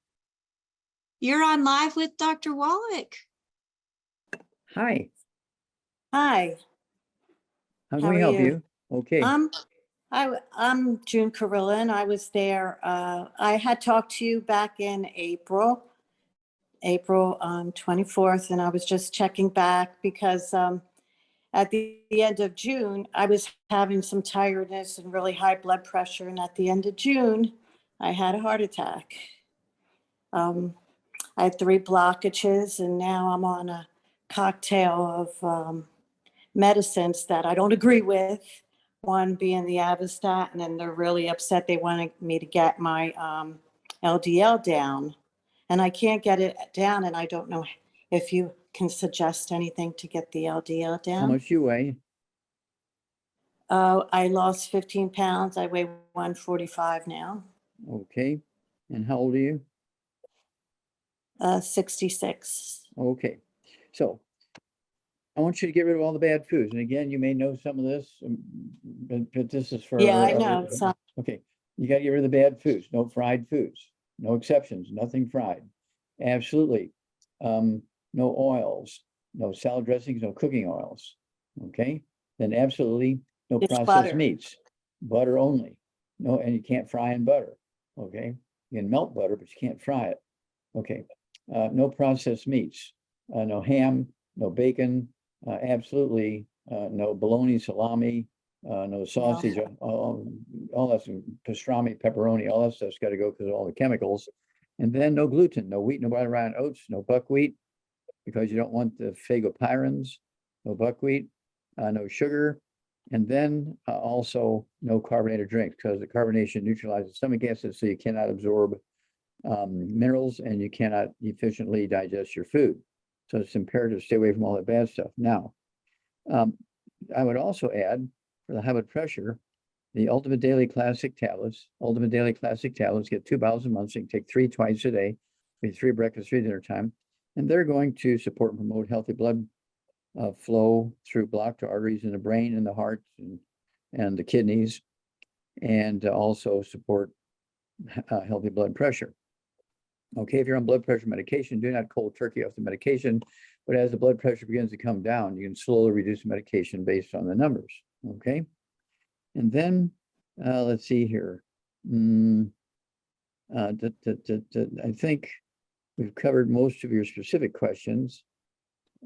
You're on live with Dr. Wallach. Hi. Hi. How can How we are help you? you? Okay. I'm June Carilla, and I was there. I had talked to you back in April, April 24th, and I was just checking back because at the end of June, I was having some tiredness and really high blood pressure. And at the end of June, I had a heart attack. I had 3 blockages, and now I'm on a cocktail of medicines that I don't agree with. One being the Avistatin, and they're really upset. They wanted me to get my LDL down, and I can't get it down. And I don't know if you can suggest anything to get the LDL down. How much you weigh? I lost 15 pounds. I weigh 145 now. Okay. And how old are you? 66. Okay. So I want you to get rid of all the bad foods. And again, you may know some of this, but this is for. Yeah, I know. Okay. You got to get rid of the bad foods. No fried foods. No exceptions. Nothing fried. Absolutely. No oils. No salad dressings. No cooking oils. Okay. Then absolutely no It's processed butter. meats. Butter only. No, and you can't fry in butter. Okay. You can melt butter, but you can't fry it. Okay. No processed meats. No ham. No bacon. Absolutely no bologna, salami, no sausage, all that's pastrami, pepperoni, all that stuff's got to go because of all the chemicals. And then no gluten, no wheat, no white round oats, no buckwheat, because you don't want the phagopyrins, no buckwheat, no sugar. And then also no carbonated drinks, because the carbonation neutralizes stomach acid, so you cannot absorb minerals and you cannot efficiently digest your food. So it's imperative to stay away from all that bad stuff. Now, I would also add for the high blood pressure, the Ultimate Daily Classic tablets. Ultimate Daily Classic tablets, get 2 bottles a month, so you can take 3 twice a day, 3 breakfast, 3 dinner time. And they're going to support and promote healthy blood flow through blocked arteries in the brain and the heart and the kidneys, and also support healthy blood pressure. Okay, if you're on blood pressure medication, do not cold turkey off the medication. But as the blood pressure begins to come down, you can slowly reduce the medication based on the numbers. Okay. And then let's see here. I think we've covered most of your specific questions.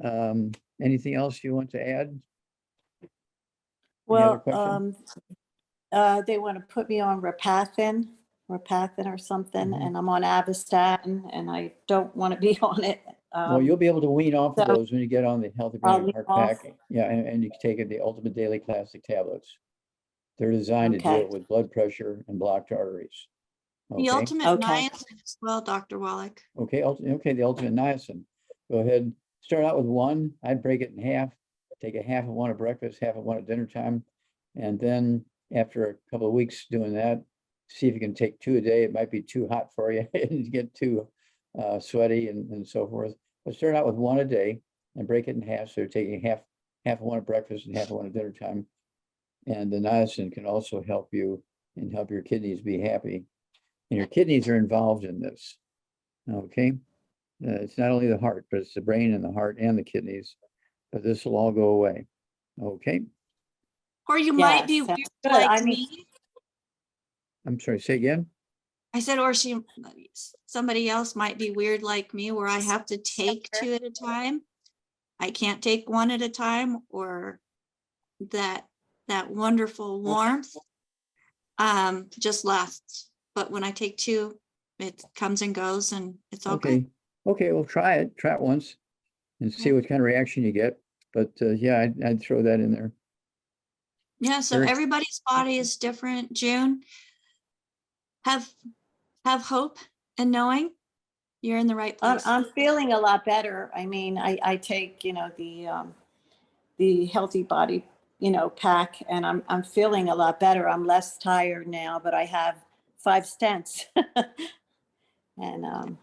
Anything else you want to add? Well, they want to put me on Repathin or something, and I'm on Avistatin, and I don't want to be on it. Well, you'll be able to wean off of so those when you get on the Healthy I'll Brain wean Heart off. Pack. Yeah, and you can take the Ultimate Daily Classic tablets. They're designed to Okay. deal with blood pressure and blocked arteries. The Okay. ultimate Okay. niacin as well, Dr. Wallach. Okay. Okay. The ultimate niacin. Go ahead. Start out with 1. I'd break it in half. Take a half of 1 at breakfast, half of 1 at dinner time, and then after a couple of weeks doing that, see if you can take 2 a day. It might be too hot for you and you get too sweaty and so forth. But start out with 1 a day and break it in half. So you're taking half of 1 at breakfast and half of 1 at dinner time. And the niacin can also help you and help your kidneys be happy. And your kidneys are involved in this. Okay. It's not only the heart, but it's the brain and the heart and the kidneys. But this will all go away. Okay. Or you might be Yes, sounds weird good. like I mean, me. I'm sorry, say again. I said, or somebody else might be weird like me, where I have to take 2 at a time. I can't take 1 at a time, or that wonderful warmth just lasts. But when I take 2, it comes and goes, and it's all good. Okay, well, try it once and see what kind of reaction you get. But yeah, I'd throw that in there. Yeah, so Very- everybody's body is different. June, have hope and knowing you're in the right place. I'm feeling a lot better. I mean, I take, the healthy body, pack, and I'm feeling a lot better. I'm less tired now, but I have 5 stents. And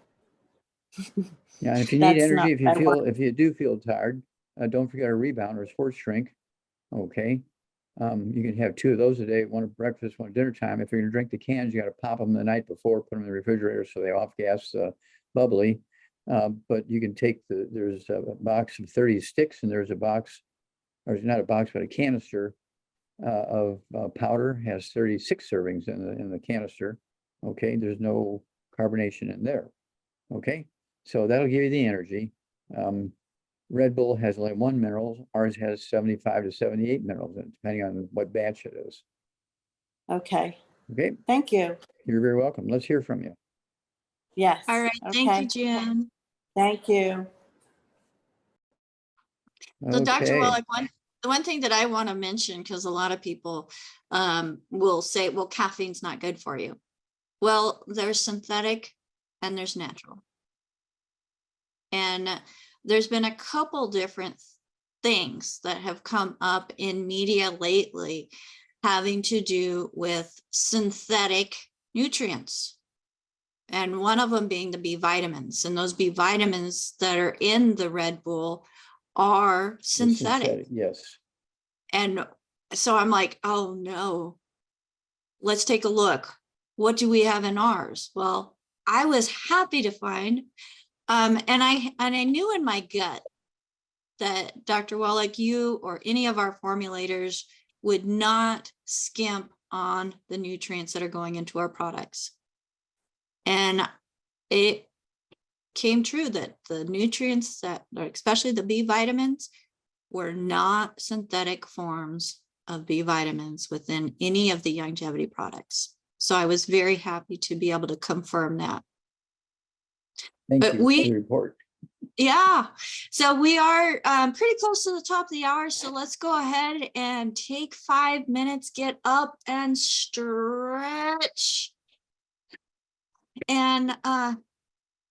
Yeah, and if you need That's not energy, bad work. if you do feel tired, don't forget a rebound or a sports drink. Okay. You can have 2 of those a day, 1 at breakfast, 1 at dinner time. If you're gonna drink the cans, you got to pop them the night before, put them in the refrigerator so they off gas bubbly. But you can take there's a box of 30 sticks, and there's a box, or not a box, but a canister of powder, has 36 servings in the canister. Okay, there's no carbonation in there. Okay, So that'll give you the energy. Red Bull has only 1 mineral. Ours has 75 to 78 minerals, depending on what batch it is. Okay, Okay, thank you. you're very welcome. Let's hear from you. Yes. All right, thank you, Okay. Jen. Thank you. So Dr. Okay. Wallach, the one thing that I want to mention, because a lot of people will say, well, caffeine's not good for you. Well, there's synthetic and there's natural. And there's been a couple different things that have come up in media lately having to do with synthetic nutrients. And one of them being the B vitamins. And those B vitamins that are in the Red Bull are The synthetic. yes. And so I'm like, oh no, let's take a look. What do we have in ours? Well, I was happy to find, and I knew in my gut that Dr. Wallach, you or any of our formulators would not skimp on the nutrients that are going into our products. And it came true that the nutrients that, especially the B vitamins, were not synthetic forms of B vitamins within any of the longevity products. So I was very happy to be able to confirm that. Thank But you for the report. Yeah, so we are pretty close to the top of the hour. So let's go ahead and take 5 minutes, get up and stretch. And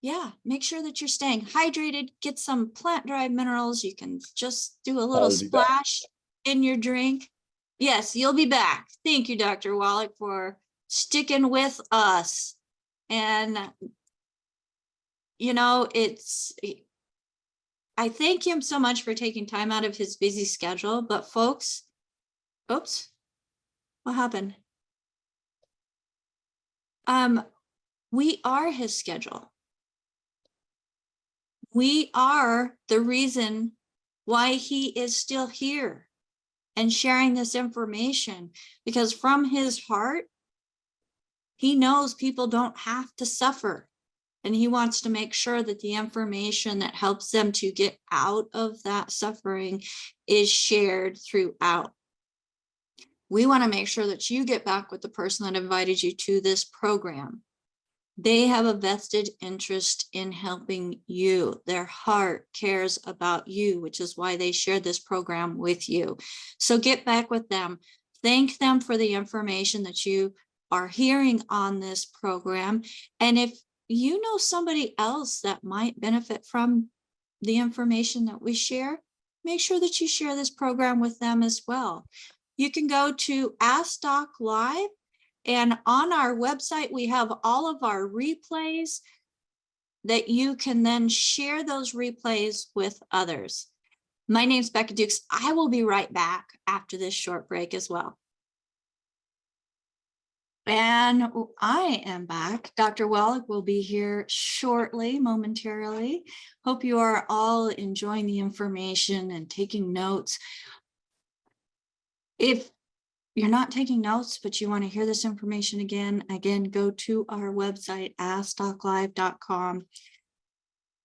yeah, make sure that you're staying hydrated, get some plant-derived minerals. You can just do a little I'll be back. splash in your drink. Yes, you'll be back. Thank you, Dr. Wallach, for sticking with us. And, you know, I thank him so much for taking time out of his busy schedule. But folks, oops, what happened? We are his schedule. We are the reason why he is still here and sharing this information, because from his heart, he knows people don't have to suffer. And he wants to make sure that the information that helps them to get out of that suffering is shared throughout. We want to make sure that you get back with the person that invited you to this program. They have a vested interest in helping you. Their heart cares about you, which is why they shared this program with you. So get back with them. Thank them for the information that you are hearing on this program. And if you know somebody else that might benefit from the information that we share, make sure that you share this program with them as well. You can go to Ask Doc Live. And on our website, we have all of our replays that you can then share those replays with others. My name's Becca Dukes. I will be right back after this short break as well. And I am back. Dr. Wallach will be here shortly, momentarily. Hope you are all enjoying the information and taking notes. If you're not taking notes, but you want to hear this information again, go to our website, askdoclive.com.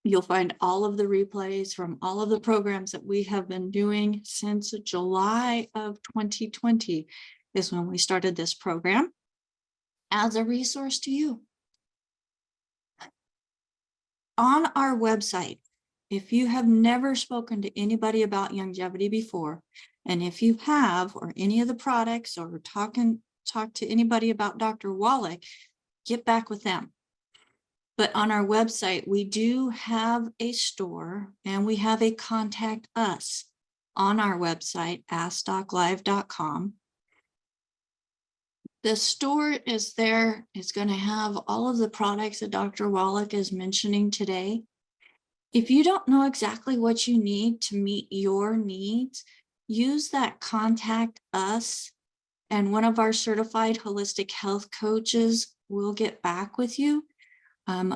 You'll find all of the replays from all of the programs that we have been doing since July of 2020 is when we started this program as a resource to you. On our website, if you have never spoken to anybody about longevity before, and if you have, or any of the products, or talk to anybody about Dr. Wallach, get back with them. But on our website, we do have a store and we have a contact us on our website, askdoclive.com. The store is there. It's going to have all of the products that Dr. Wallach is mentioning today. If you don't know exactly what you need to meet your needs, use that contact us, and one of our certified holistic health coaches will get back with you.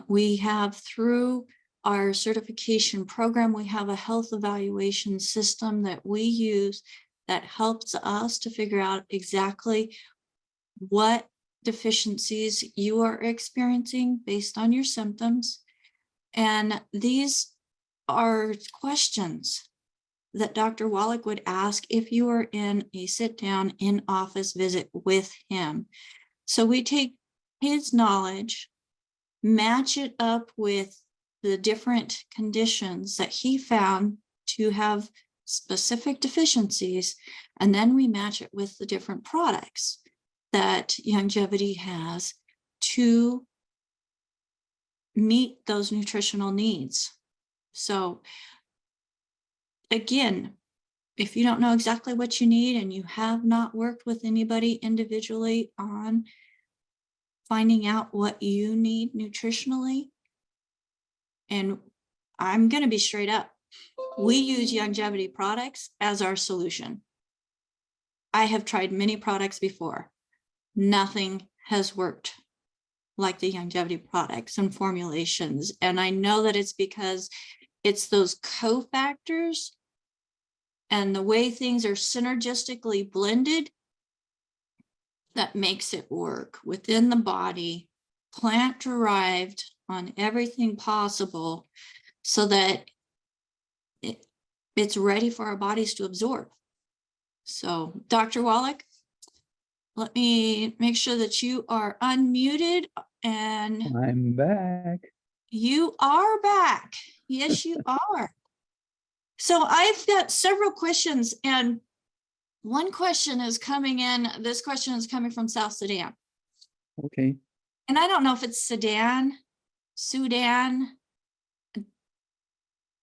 We have, through our certification program, we have a health evaluation system that we use that helps us to figure out exactly what deficiencies you are experiencing based on your symptoms. And these are questions that Dr. Wallach would ask if you were in a sit-down in-office visit with him. So we take his knowledge, match it up with the different conditions that he found to have specific deficiencies, and then we match it with the different products that Longevity has to meet those nutritional needs. So again, if you don't know exactly what you need and you have not worked with anybody individually on finding out what you need nutritionally, and I'm going to be straight up, we use Longevity products as our solution. I have tried many products before. Nothing has worked like the Longevity products and formulations. And I know that it's because it's those cofactors and the way things are synergistically blended that makes it work within the body, plant derived on everything possible, so that it's ready for our bodies to absorb. So Dr. Wallach, let me make sure that you are unmuted, and I'm back. you are back. Yes, you are. So I've got several questions, and one question is coming in. This question is coming from South Sudan. Okay. And I don't know if it's Sudan.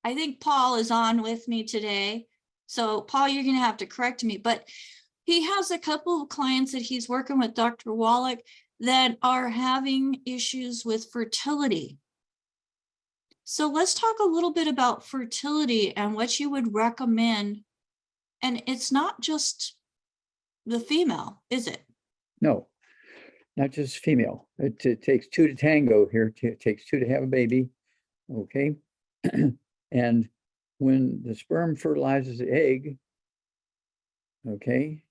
I think Paul is on with me today. So Paul, you're going to have to correct me, but he has a couple of clients that he's working with Dr. Wallach that are having issues with fertility. So let's talk a little bit about fertility and what you would recommend. And it's not just the female, is it? No, not just female. It takes two to tango here. It takes two to have a baby. Okay. And when the sperm fertilizes the egg, okay,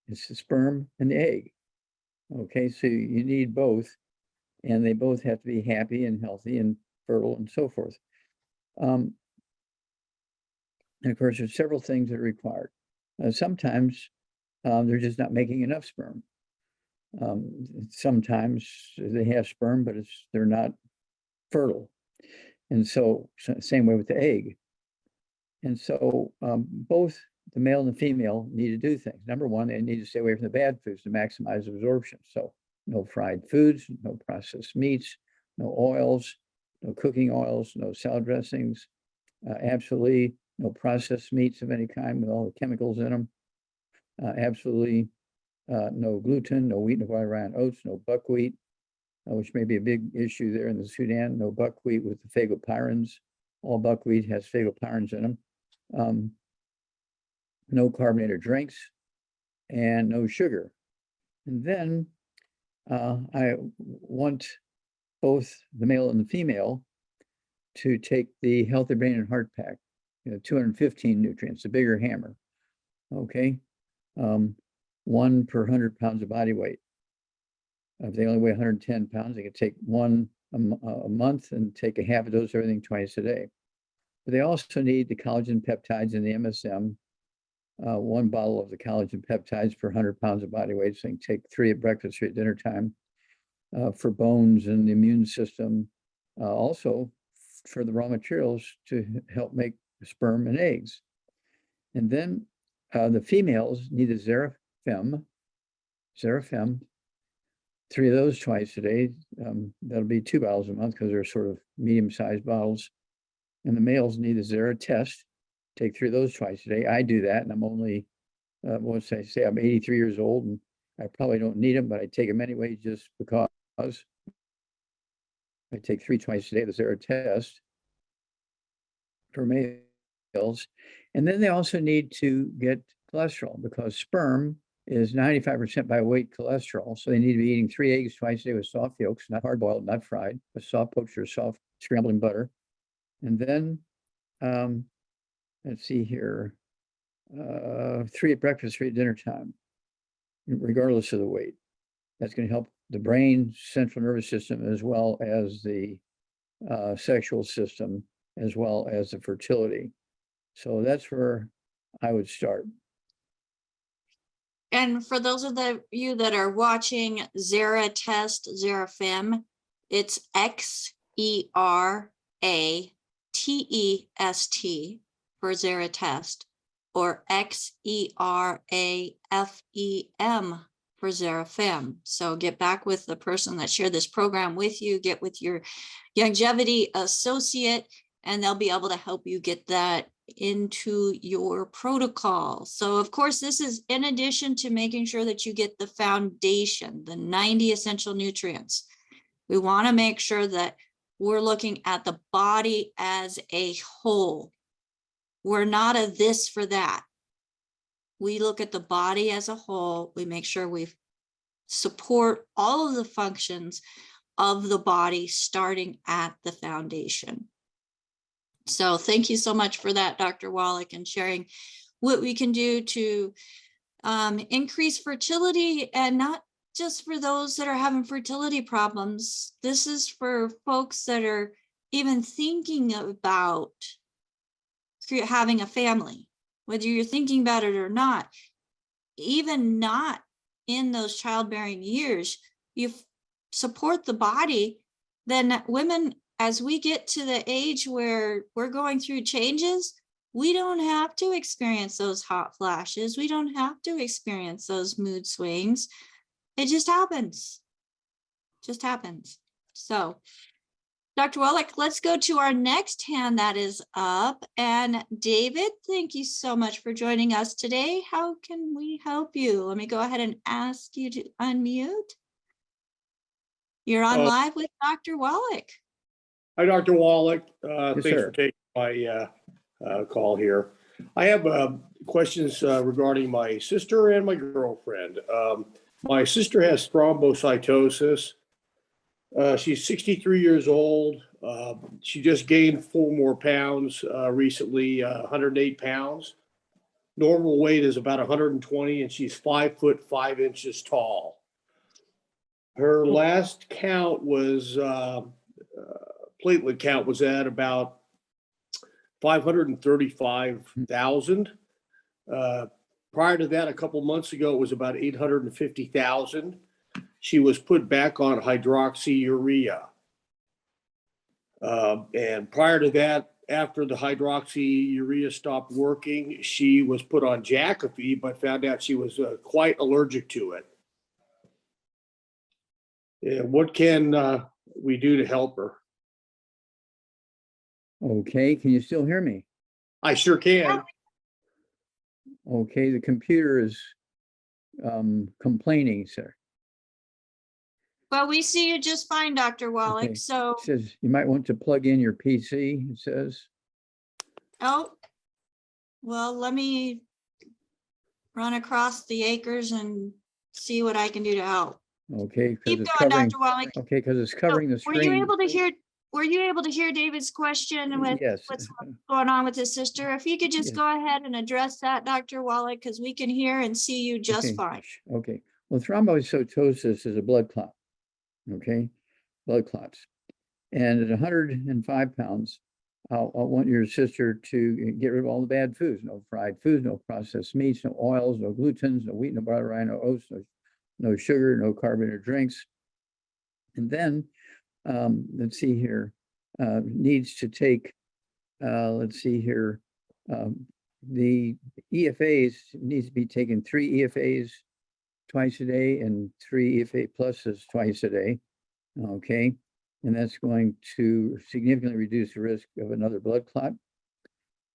it's the sperm and the egg. Okay, so you need both, and they both have to be happy and healthy and fertile and so forth. And of course, there's several things that are required. Sometimes they're just not making enough sperm. Sometimes they have sperm, but they're not fertile. And so same way with the egg. And so both the male and the female need to do things. Number one, they need to stay away from the bad foods to maximize absorption. So no fried foods, no processed meats, no oils, no cooking oils, no salad dressings, absolutely no processed meats of any kind with all the chemicals in them. Absolutely no gluten, no wheat, no rye oats, no buckwheat, which may be a big issue there in the Sudan. No buckwheat with the phagopyrins. All buckwheat has phagopyrins in them. No carbonated drinks, and no sugar. And then I want both the male and the female to take the Healthy Brain and Heart Pack, 215 nutrients, a bigger hammer. Okay. 1 per 100 pounds of body weight. If they only weigh 110 pounds, they can take one a month and take a half a dose of everything twice a day. But they also need the collagen peptides and the MSM, 1 bottle of the collagen peptides per 100 pounds of body weight. So they can take 3 at breakfast, 3 at dinner time, for bones and the immune system. Also for the raw materials to help make sperm and eggs. And then the females need a Xerafem, 3 of those twice a day. That'll be 2 bottles a month because they're sort of medium-sized bottles. And the males need a Xeratest, take 3 of those twice a day. I do that, and I'm only, once I say I'm 83 years old, and I probably don't need them, but I take them anyway just because. I take 3 twice a day, the Xeratest for males. And then they also need to get cholesterol because sperm is 95% by weight cholesterol. So they need to be eating 3 eggs twice a day with soft yolks, not hard boiled, not fried, but soft poached or soft scrambled in butter. And then, let's see here, 3 at breakfast, 3 at dinner time, regardless of the weight. That's going to help the brain, central nervous system, as well as the sexual system as well as the fertility. So that's where I would start. And for those of you that are watching Zera Test, Zerafem, it's XERATEST for Zera Test, or XERAFEM for Zerafem. So get back with the person that shared this program with you, get with your longevity associate, and they'll be able to help you get that into your protocol. So of course, this is in addition to making sure that you get the foundation, the 90 essential nutrients. We want to make sure that we're looking at the body as a whole. We're not a this for that. We look at the body as a whole. We make sure we support all of the functions of the body, starting at the foundation. So thank you so much for that, Dr. Wallach, and sharing what we can do to increase fertility, and not just for those that are having fertility problems. This is for folks that are even thinking about having a family, whether you're thinking about it or not. Even not in those childbearing years, you support the body, then women, as we get to the age where we're going through changes, we don't have to experience those hot flashes. We don't have to experience those mood swings. It just happens. Just happens. So, Dr. Wallach, let's go to our next hand that is up. And David, thank you so much for joining us today. How can we help you? Let me go ahead and ask you to unmute. You're on live with Dr. Wallach. Hi, Dr. Wallach. Yes, Thanks sir. for taking my call here. I have questions regarding my sister and my girlfriend. My sister has thrombocytosis. She's 63 years old. She just gained 4 more pounds recently, 108 pounds. Normal weight is about 120, and she's 5 foot 5 inches tall. Her last count was platelet count was at about 535,000. Prior to that, a couple months ago, it was about 850,000. She was put back on hydroxyurea. And prior to that, after the hydroxyurea stopped working, she was put on Jacopy, but found out she was quite allergic to it. And what can we do to help her? Okay, can you still hear me? I sure can. Okay, the computer is complaining, sir. Well, we see you just fine, Dr. Wallach. Okay. So, It says you might want to plug in your PC, it says. oh, well, let me run across the acres and see what I can do to help. Okay, because Keep it's going, covering. Dr. Wallach. Okay, because it's So, covering the were you screen. able to hear? Were you able to hear David's question with Yes. what's going on with his sister? If you could just Yes. go ahead and address that, Dr. Wallach, because we can hear and see you just Okay. fine. Okay, well, thrombocytosis is a blood clot. Okay, blood clots. And at 105 pounds, I want your sister to get rid of all the bad foods: no fried foods, no processed meats, no oils, no glutens, no wheat, no butter, rye, no oats, no sugar, no carbonated drinks. And then, let's see here, needs to take, let's see here, the EFAs needs to be taken 3 EFAs twice a day and 3 EFA pluses twice a day. Okay, and that's going to significantly reduce the risk of another blood clot.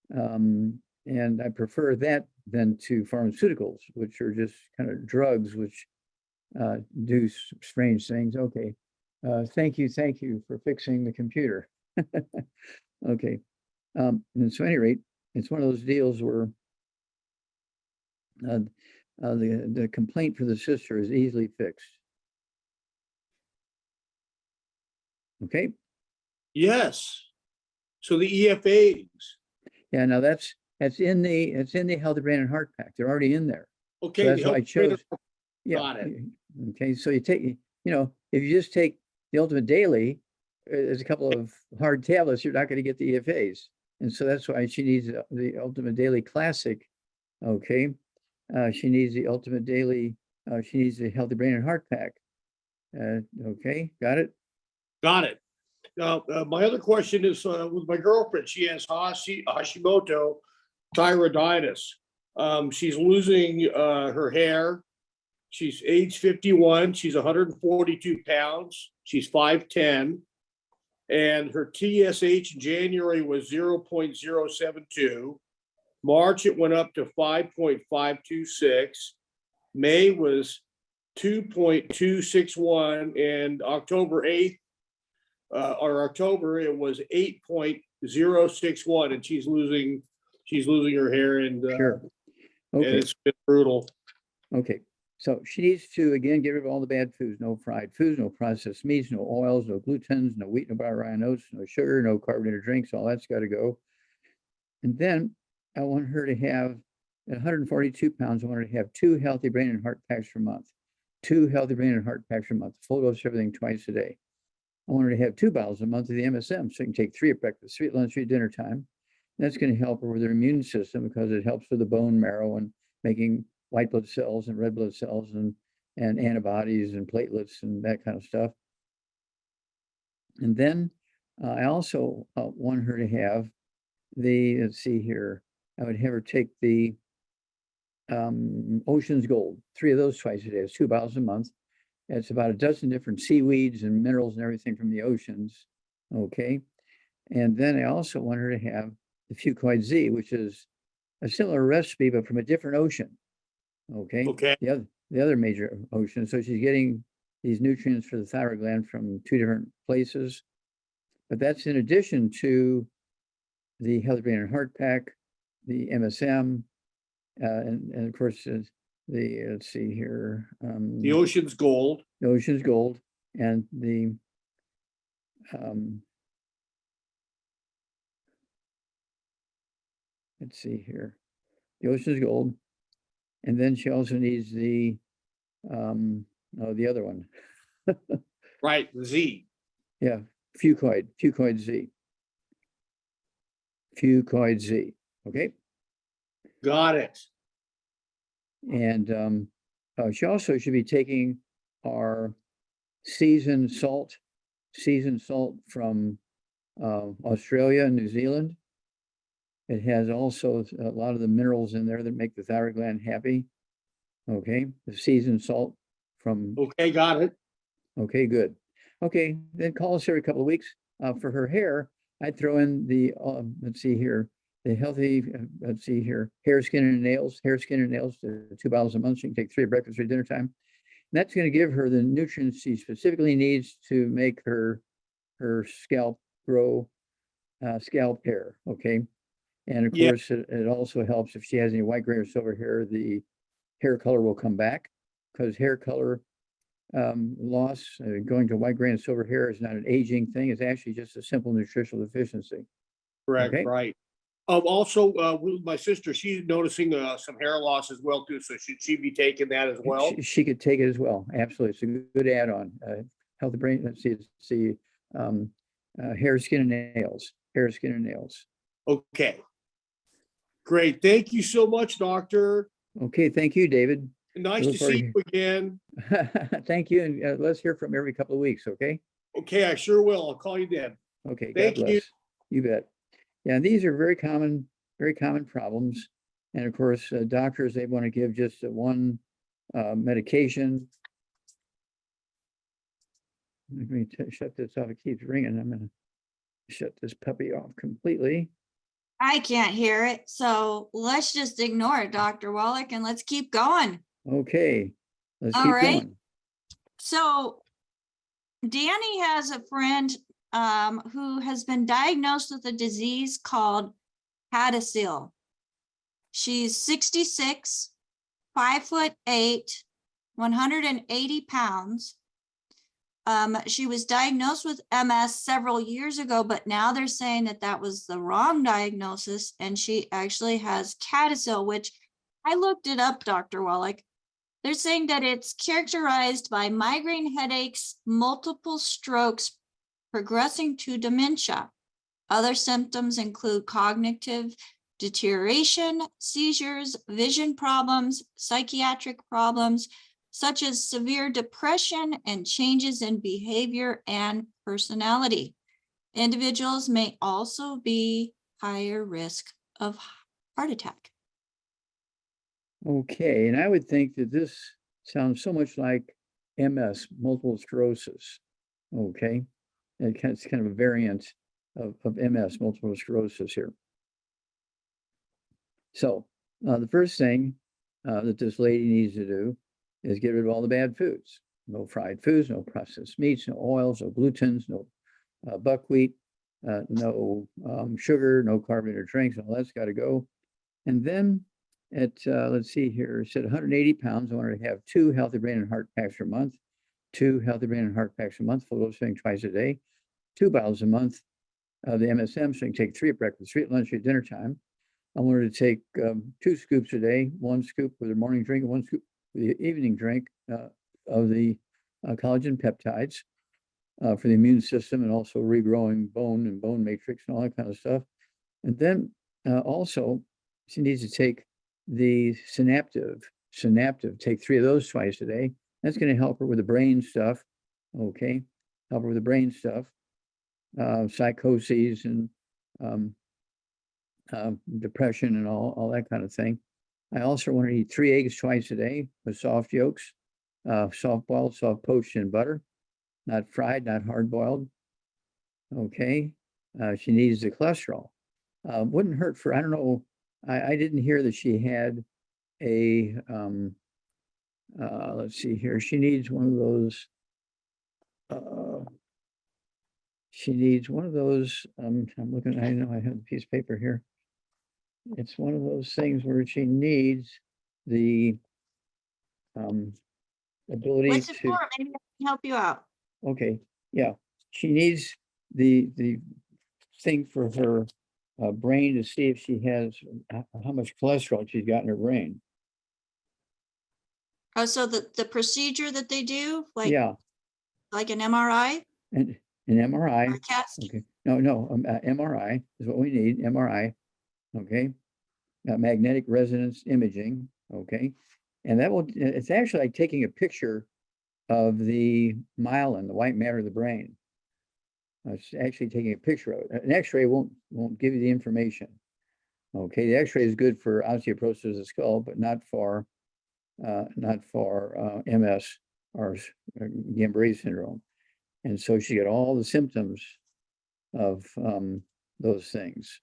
And I prefer that than to pharmaceuticals, which are just kind of drugs which do strange things. Okay, thank you for fixing the computer. Okay, and so at any rate, it's one of those deals where the complaint for the sister is easily fixed. Okay. Yes. So the EFAs. Yeah. Now that's in the Healthy Brain and Heart Pack. They're already in there. Okay. So that's why I chose. Yeah. Got it. Okay. So you take, if you just take the Ultimate Daily, there's a couple of hard tablets, you're not going to get the EFAs. And so that's why she needs the Ultimate Daily Classic. Okay. She needs the Ultimate Daily, she needs the Healthy Brain and Heart Pack. Okay, got it? Got it. Now, my other question is with my girlfriend. She has Hashimoto thyroiditis. She's losing her hair. She's age 51. She's 142 pounds. She's 5'10". And her TSH in January was 0.072. March, it went up to 5.526. May was 2.261. And October 8th, October, it was 8.061. And she's losing her hair, and Sure. and Okay, it's been brutal. okay. So she needs to, again, get rid of all the bad foods, no fried foods, no processed meats, no oils, no glutens, no wheat, no brown oats, no sugar, no carbonated drinks, all that's got to go. And then I want her to have, at 142 pounds, I want her to have 2 healthy brain and heart packs per month. 2 healthy brain and heart packs per month, full dose of everything twice a day. I want her to have 2 bottles a month of the MSM, so she can take 3 at breakfast, 3 at lunch, 3 at dinner time. And that's going to help her with her immune system because it helps with the bone marrow and making white blood cells and red blood cells and antibodies and platelets and that kind of stuff. And then I also want her to have the, let's see here, I would have her take the Ocean's Gold, 3 of those twice a day. It's 2 bottles a month. It's about a dozen different seaweeds and minerals and everything from the oceans. Okay. And then I also want her to have the Fucoid Z, which is a similar recipe, but from a different ocean. Okay. Okay. The other major ocean. So she's getting these nutrients for the thyroid gland from 2 different places. But that's in addition to the Healthy Brain and Heart Pack, the MSM, and of course the, let's see here, The Ocean's Gold. the Ocean's Gold, and the let's see here, the Ocean's Gold, and then she also needs the the other one. Right, Z. Yeah, Fucoid Z. Fucoid Z. Okay. Got it. And she also should be taking our seasoned salt from Australia and New Zealand. It has also a lot of the minerals in there that make the thyroid gland happy. Okay, the seasoned salt from. Okay, got it. Okay, good. Okay, then call us every couple of weeks. For her hair, I'd throw in the, let's see here, the healthy, let's see here, hair, skin, and nails, 2 bottles a month. She can take 3 at breakfast or dinner time. And that's going to give her the nutrients she specifically needs to make her scalp grow scalp hair. Okay. And of Yeah. course, it also helps if she has any white, gray, or silver hair, the hair color will come back, because hair color loss, going to white, gray, and silver hair is not an aging thing. It's actually just a simple nutritional deficiency. Correct, Okay. right. Also, with my sister, she's noticing some hair loss as well too. So should she be taking that as well? She could take it as well. Absolutely. It's a good add-on. Healthy brain, let's see, hair, skin, and nails. Hair, skin, and nails. Okay. Great. Thank you so much, doctor. Okay. Thank you, David. Nice Look to forward see you again. Thank you. And let's hear from every couple of weeks. Okay. Okay, I sure will. I'll call you then. Okay. Thank God bless. You bet. Yeah. These are very common problems. And of course, doctors, they want to give just one medication. Let me shut this off. It keeps ringing. I'm going to shut this puppy off completely. I can't hear it. So let's just ignore it, Dr. Wallach, and let's keep going. Okay. Let's All keep right. going. So Danny has a friend who has been diagnosed with a disease called CADASIL. She's 66, 5'8", 180 pounds. She was diagnosed with MS several years ago, but now they're saying that was the wrong diagnosis, and she actually has CADASIL, which I looked it up, Dr. Wallach. They're saying that it's characterized by migraine headaches, multiple strokes, progressing to dementia. Other symptoms include cognitive deterioration, seizures, vision problems, psychiatric problems, such as severe depression and changes in behavior and personality. Individuals may also be higher risk of heart attack. Okay, and I would think that this sounds so much like MS, multiple sclerosis. Okay, and it's kind of a variant of MS, multiple sclerosis here. So the first thing that this lady needs to do is get rid of all the bad foods. No fried foods, no processed meats, no oils, no glutens, no buckwheat, no sugar, no carbonated drinks. All that's got to go. And then at, let's see here, it said 180 pounds. I wanted to have 2 healthy brain and heart packs a month, 2 healthy brain and heart packs a month, full dose thing twice a day, 2 bottles a month of the MSM. So you can take 3 at breakfast, 3 at lunch, 3 at dinner time. I wanted to take 2 scoops a day, 1 scoop with a morning drink and 1 scoop with the evening drink of the collagen peptides for the immune system and also regrowing bone and bone matrix and all that kind of stuff. And then also she needs to take the synaptive, take 3 of those twice a day. That's going to help her with the brain stuff. Okay, help her with the brain stuff, psychoses and depression and all that kind of thing. I also want to eat 3 eggs twice a day with soft yolks, soft boiled, soft poached in butter, not fried, not hard boiled. Okay, she needs the cholesterol. Wouldn't hurt for, I don't know, I didn't hear that she had a, let's see here, she needs one of those, I'm looking, I know I have a piece of paper here. It's one of those things where she needs the ability What's it to, for? Maybe I can help you out. okay, yeah, she needs the thing for her brain to see if she has how much cholesterol she's got in her brain. Oh, so the procedure that they do, like Yeah, like an MRI and an or MRI. a CAT scan? Okay, no, MRI is what we need. MRI, okay, magnetic resonance imaging. Okay, and that will. It's actually like taking a picture of the myelin, the white matter of the brain. It's actually taking a picture of it. An X-ray won't give you the information. Okay, the X-ray is good for osteoporosis of the skull, but not for MS or Guillain-Barré syndrome. And so she got all the symptoms of those things.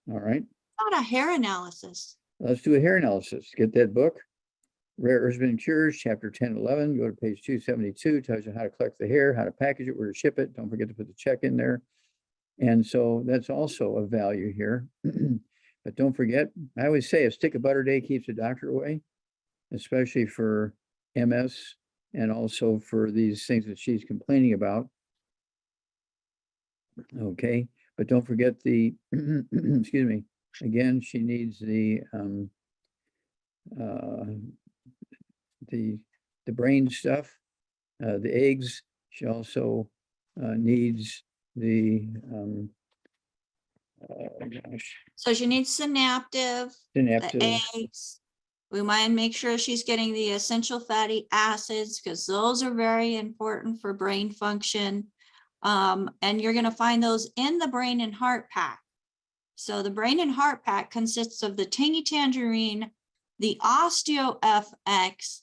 All right. Not a hair analysis. Let's do a hair analysis. Get that book, Rare Herbs and Cures, chapter 10, 11. Go to page 272. Tells you how to collect the hair, how to package it, where to ship it. Don't forget to put the check in there. And so that's also of value here. But don't forget, I always say a stick of butter a day keeps the doctor away, especially for MS and also for these things that she's complaining about. Okay, but don't forget the, excuse me, again, she needs the brain stuff, the eggs. She also needs the, So she needs synaptive, the synaptive. eggs. We might make sure she's getting the essential fatty acids because those are very important for brain function. And you're going to find those in the brain and heart pack. So the brain and heart pack consists of the tangy tangerine, the OsteoFX,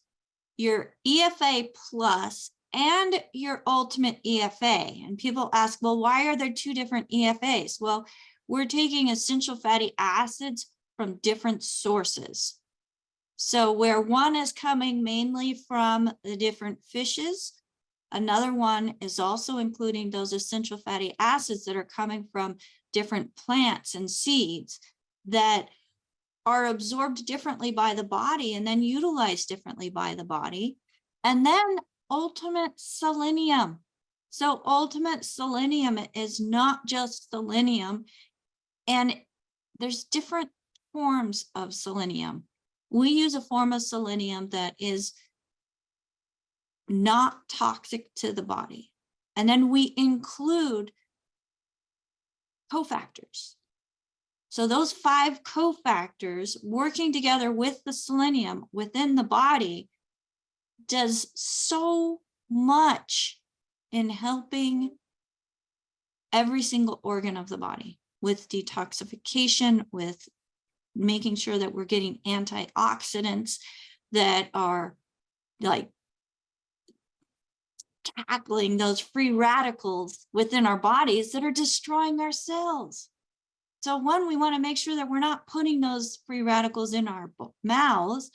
your EFA plus, and your ultimate EFA. And people ask, well, why are there 2 different EFAs? Well, we're taking essential fatty acids from different sources. So where one is coming mainly from the different fishes, another one is also including those essential fatty acids that are coming from different plants and seeds that are absorbed differently by the body and then utilized differently by the body. And then ultimate selenium. So ultimate selenium is not just selenium, and there's different forms of selenium. We use a form of selenium that is not toxic to the body. And then we include cofactors. So those 5 cofactors working together with the selenium within the body does so much in helping every single organ of the body with detoxification, with making sure that we're getting antioxidants that are like tackling those free radicals within our bodies that are destroying our cells. So one, we want to make sure that we're not putting those free radicals in our mouths.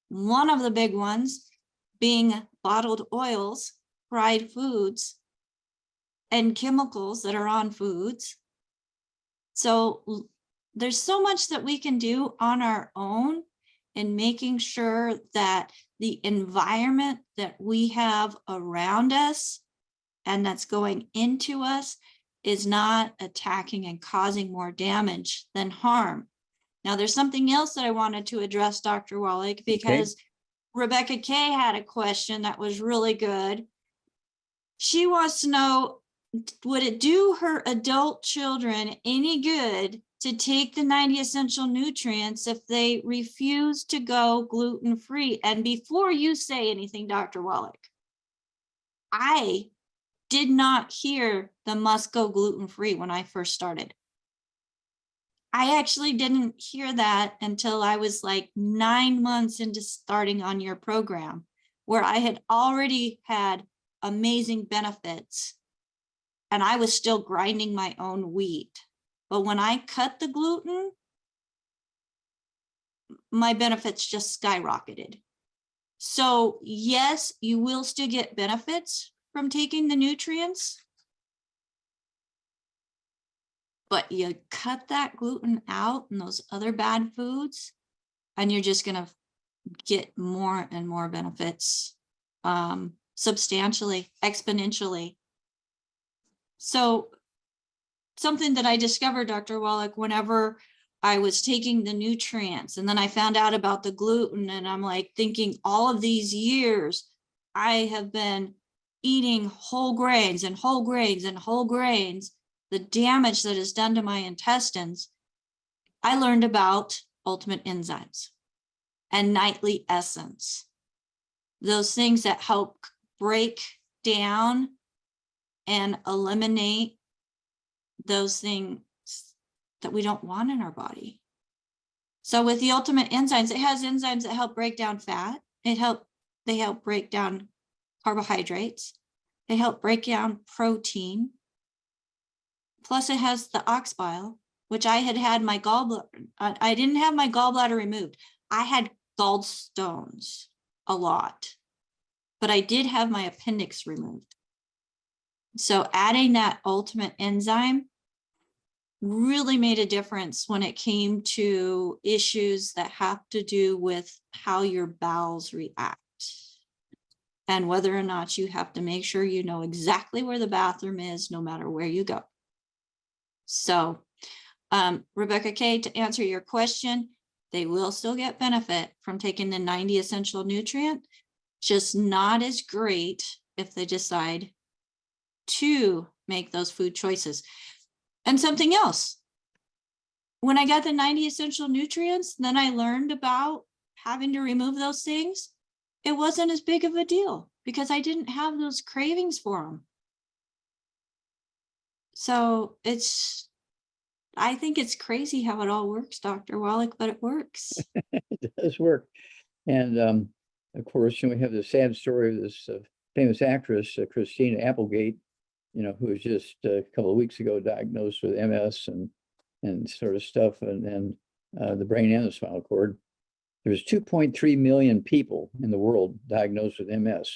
One of the big ones being bottled oils, fried foods, and chemicals that are on foods. So there's so much that we can do on our own in making sure that the environment that we have around us and that's going into us is not attacking and causing more damage than harm. Now, there's something else that I wanted to address, Dr. Wallach, because Rebecca Kay had a question that was really good. She wants to know, would it do her adult children any good to take the 90 essential nutrients if they refuse to go gluten-free? And before you say anything, Dr. Wallach, I did not hear the must go gluten-free when I first started. I actually didn't hear that until I was like 9 months into starting on your program, where I had already had amazing benefits and I was still grinding my own wheat. But when I cut the gluten, my benefits just skyrocketed. So yes, you will still get benefits from taking the nutrients, but you cut that gluten out and those other bad foods, and you're just going to get more and more benefits substantially, exponentially. So something that I discovered, Dr. Wallach, whenever I was taking the nutrients and then I found out about the gluten, and I'm like thinking all of these years, I have been eating whole grains and whole grains and whole grains, the damage that is done to my intestines. I learned about ultimate enzymes and nightly essence, those things that help break down and eliminate those things that we don't want in our body. So with the ultimate enzymes, it has enzymes that help break down fat. They help break down carbohydrates. They help break down protein. Plus it has the ox bile, which I had my gallbladder. I didn't have my gallbladder removed. I had gallstones a lot, but I did have my appendix removed. So adding that ultimate enzyme really made a difference when it came to issues that have to do with how your bowels react and whether or not you have to make sure you know exactly where the bathroom is no matter where you go. So Rebecca Kay, to answer your question, they will still get benefit from taking the 90 essential nutrient, just not as great if they decide to make those food choices. And something else, when I got the 90 essential nutrients, then I learned about having to remove those things. It wasn't as big of a deal because I didn't have those cravings for them. So I think it's crazy how it all works, Dr. Wallach, but it works. It does work. And of course, we have the sad story of this famous actress, Christina Applegate, who was just a couple of weeks ago diagnosed with MS and sort of stuff, and the brain and the spinal cord. There's 2.3 million people in the world diagnosed with MS,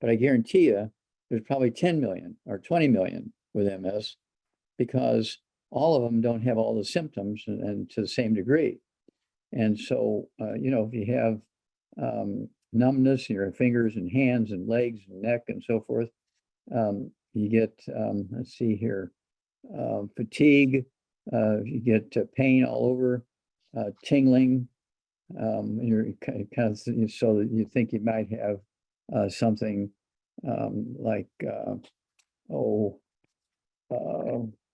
but I guarantee you there's probably 10 million or 20 million with MS because all of them don't have all the symptoms and to the same degree. And so, if you have numbness in your fingers and hands and legs and neck and so forth, you get, let's see here, fatigue, you get pain all over, tingling, and you're kind of so that you think you might have something like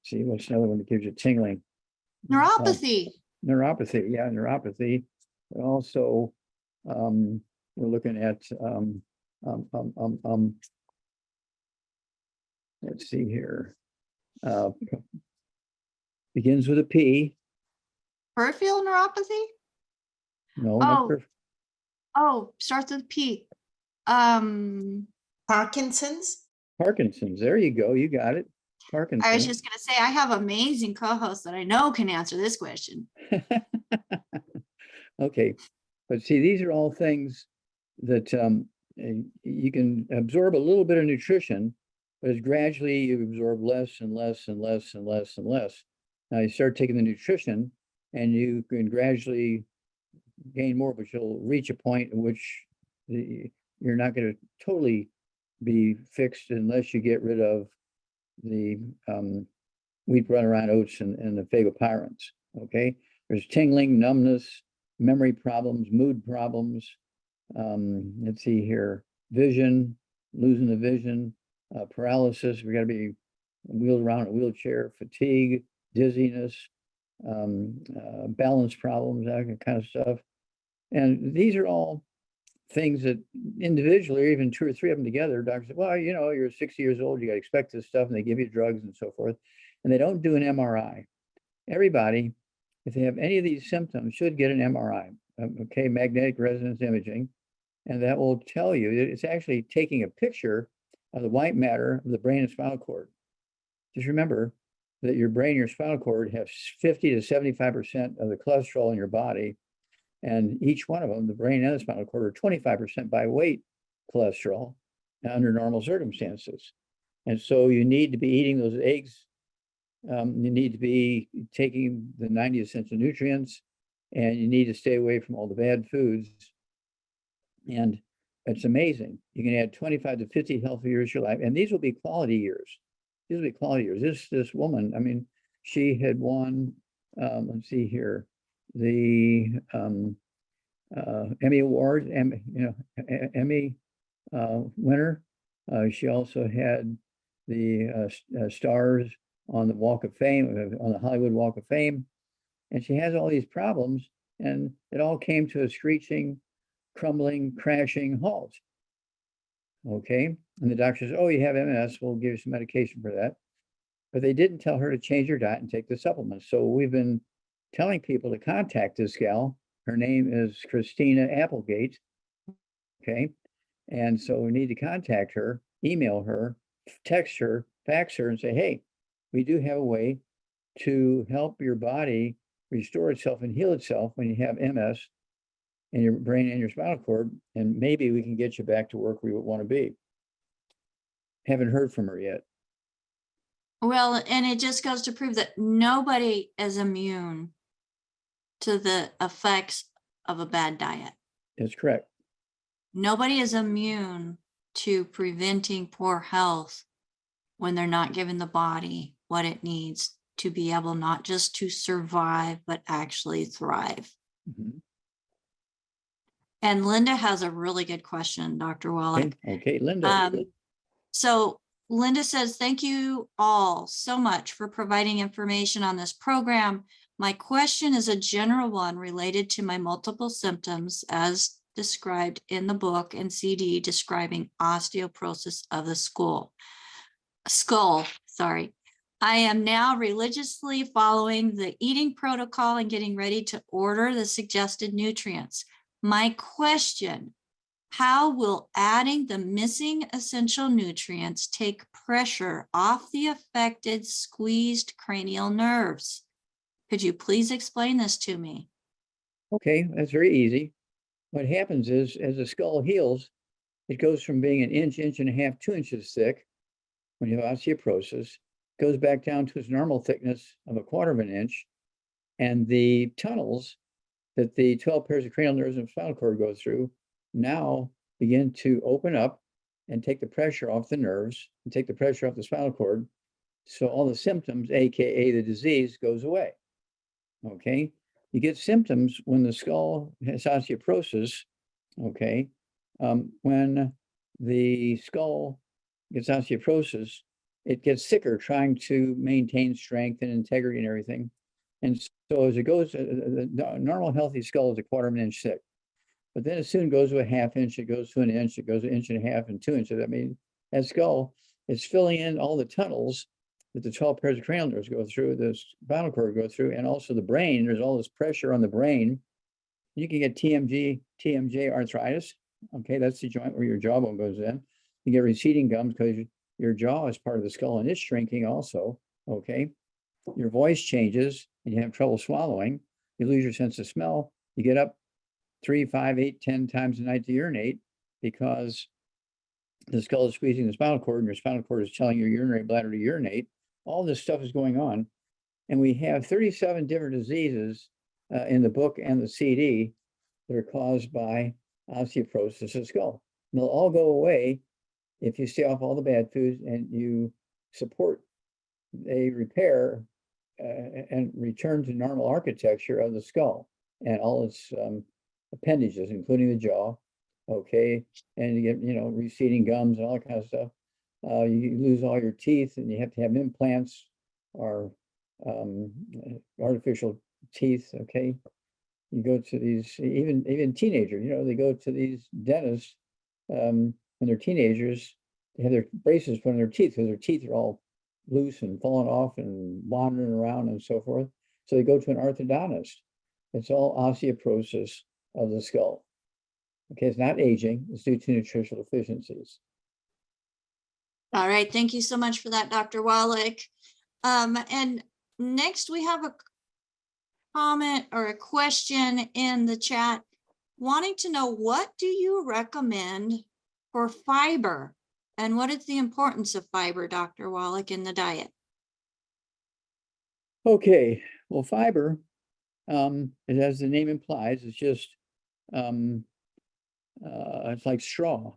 See, what's another one that gives you tingling? Neuropathy. Neuropathy, yeah, neuropathy. But also, we're looking at, let's see here. Begins with a P. Peripheral neuropathy? No, not Oh. Starts with P. Parkinson's? Parkinson's. There you go. You got it. I was Parkinson's. just gonna say, I have amazing co-hosts that I know can answer this question. Okay, but see, these are all things that you can absorb a little bit of nutrition, but as gradually you absorb less and less and less and less and less. Now you start taking the nutrition and you can gradually gain more, but you'll reach a point in which you're not going to totally be fixed unless you get rid of the wheat, bran, around oats and the phagopyrins. Okay, there's tingling, numbness, memory problems, mood problems. Let's see here, vision, losing the vision, paralysis. We got to be wheeled around in a wheelchair, fatigue, dizziness, balance problems, that kind of stuff. And these are all things that individually, or even 2 or 3 of them together, doctors say, well, you know, you're 60 years old, you got to expect this stuff, and they give you drugs and so forth. And they don't do an MRI. Everybody, if they have any of these symptoms, should get an MRI, okay, magnetic resonance imaging. And that will tell you, it's actually taking a picture of the white matter of the brain and spinal cord. Just remember that your brain and your spinal cord have 50 to 75% of the cholesterol in your body. And each one of them, the brain and the spinal cord, are 25% by weight cholesterol under normal circumstances. And so you need to be eating those eggs. You need to be taking the 90 essential nutrients, and you need to stay away from all the bad foods. And it's amazing. You can add 25 to 50 healthy years to your life, and these will be quality years. These will be quality years. This woman, I mean, she had won, let's see here, the Emmy Award, Emmy winner. She also had the stars on the Walk of Fame, on the Hollywood Walk of Fame. And she has all these problems, and it all came to a screeching, crumbling, crashing halt. Okay. And the doctor says, oh, you have MS, we'll give you some medication for that. But they didn't tell her to change her diet and take the supplements. So we've been telling people to contact this gal. Her name is Christina Applegate. Okay. And so we need to contact her, email her, text her, fax her, and say, hey, we do have a way to help your body restore itself and heal itself when you have MS in your brain and your spinal cord, and maybe we can get you back to work where you want to be. Haven't heard from her yet. Well, and it just goes to prove that nobody is immune to the effects of a bad diet. That's correct. Nobody is immune to preventing poor health when they're not giving the body what it needs to be able not just to survive, but actually thrive. Mm-hmm. And Linda has a really good question, Dr. Wallach. Okay, Linda. So Linda says, thank you all so much for providing information on this program. My question is a general one related to my multiple symptoms as described in the book and CD describing osteoporosis of the skull. I am now religiously following the eating protocol and getting ready to order the suggested nutrients. My question, how will adding the missing essential nutrients take pressure off the affected squeezed cranial nerves? Could you please explain this to me? Okay, that's very easy. What happens is, as the skull heals, it goes from being an inch, inch and a half, 2 inches thick when you have osteoporosis, goes back down to its normal thickness of 1/4 of an inch. And the tunnels that the 12 pairs of cranial nerves and spinal cord go through now begin to open up and take the pressure off the nerves and take the pressure off the spinal cord. So all the symptoms, AKA the disease, goes away. Okay. You get symptoms when the skull has osteoporosis. Okay. When the skull gets osteoporosis, it gets sicker trying to maintain strength and integrity and everything. And so as it goes, the normal healthy skull is a 1/4 inch thick. But then it soon goes to a 1/2 inch, it goes to an inch, it goes to 1.5 inches and 2 inches. I mean, that skull is filling in all the tunnels that the 12 pairs of cranial nerves go through, the spinal cord go through, and also the brain. There's all this pressure on the brain. You can get TMJ arthritis. Okay, that's the joint where your jawbone goes in. You get receding gums because your jaw is part of the skull and it's shrinking also. Okay, your voice changes and you have trouble swallowing. You lose your sense of smell. You get up 3, 5, 8, 10 times a night to urinate because the skull is squeezing the spinal cord and your spinal cord is telling your urinary bladder to urinate. All this stuff is going on. And we have 37 different diseases in the book and the CD that are caused by osteoporosis of the skull. And they'll all go away if you stay off all the bad foods and you support a repair and return to normal architecture of the skull and all its appendages, including the jaw. Okay, and you get, receding gums and all that kind of stuff. You lose all your teeth and you have to have implants or artificial teeth. Okay, you go to these, even teenagers, they go to these dentists when they're teenagers. They have their braces put on their teeth because their teeth are all loose and falling off and wandering around and so forth. So they go to an orthodontist. It's all osteoporosis of the skull. Okay, it's not aging, it's due to nutritional deficiencies. All right, thank you so much for that, Dr. Wallach. And next we have a comment or a question in the chat wanting to know, what do you recommend for fiber? And what is the importance of fiber, Dr. Wallach, in the diet? Okay, well, fiber, as the name implies, it's just, it's like straw.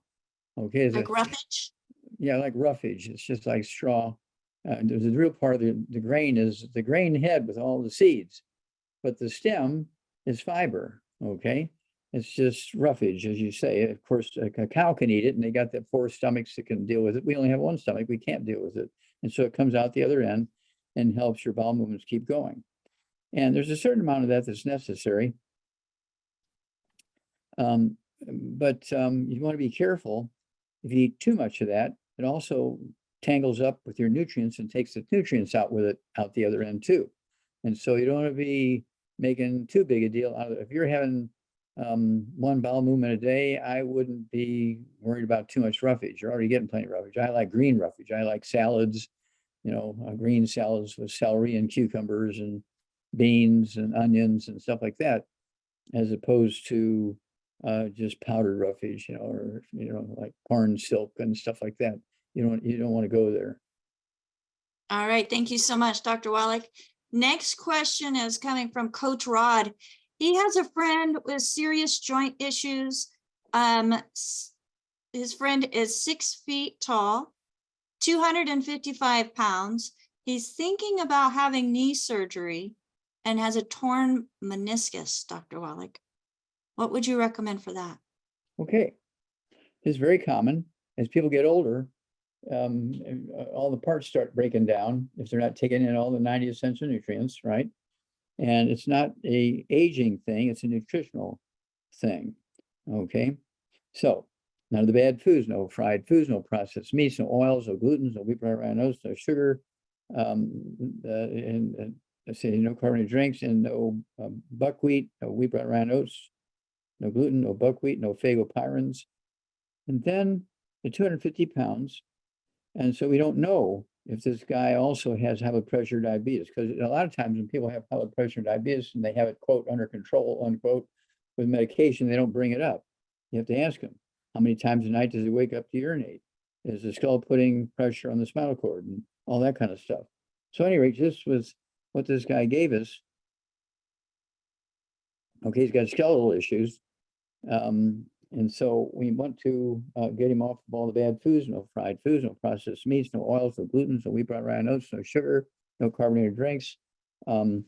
Okay, Like roughage? Yeah, like roughage. It's just like straw. There's a real part of the grain is the grain head with all the seeds, but the stem is fiber. Okay, it's just roughage, as you say. Of course, a cow can eat it, and they got that 4 stomachs that can deal with it. We only have 1 stomach; we can't deal with it, and so it comes out the other end and helps your bowel movements keep going. And there's a certain amount of that that's necessary. But you want to be careful. If you eat too much of that, it also tangles up with your nutrients and takes the nutrients out with it out the other end too. And so you don't want to be making too big a deal out of it. If you're having 1 bowel movement a day, I wouldn't be worried about too much roughage. You're already getting plenty of roughage. I like green roughage. I like salads, green salads with celery and cucumbers and beans and onions and stuff like that, as opposed to just powdered roughage, or like corn silk and stuff like that. You don't want to go there. All right, thank you so much, Dr. Wallach. Next question is coming from Coach Rod. He has a friend with serious joint issues. His friend is 6 feet tall, 255 pounds. He's thinking about having knee surgery and has a torn meniscus, Dr. Wallach. What would you recommend for that? Okay, it's very common. As people get older, all the parts start breaking down if they're not taking in all the 90 essential nutrients, right? And it's not a aging thing, it's a nutritional thing. Okay, so none of the bad foods, no fried foods, no processed meats, no oils, no gluten, no wheat, bran, oats, no sugar, and let's say no carbonated drinks, and no buckwheat, no wheat, bran, oats, no gluten, no buckwheat, no phagopyrins. And then the 250 pounds. And so we don't know if this guy also has high blood pressure diabetes, because a lot of times when people have high blood pressure diabetes and they have it, quote, under control, unquote, with medication, they don't bring it up. You have to ask him, how many times a night does he wake up to urinate? Is the skull putting pressure on the spinal cord and all that kind of stuff? So anyway, just with what this guy gave us, okay, he's got skeletal issues. And so we want to get him off of all the bad foods, no fried foods, no processed meats, no oils, no gluten, no wheat, bran, oats, no sugar, no carbonated drinks. And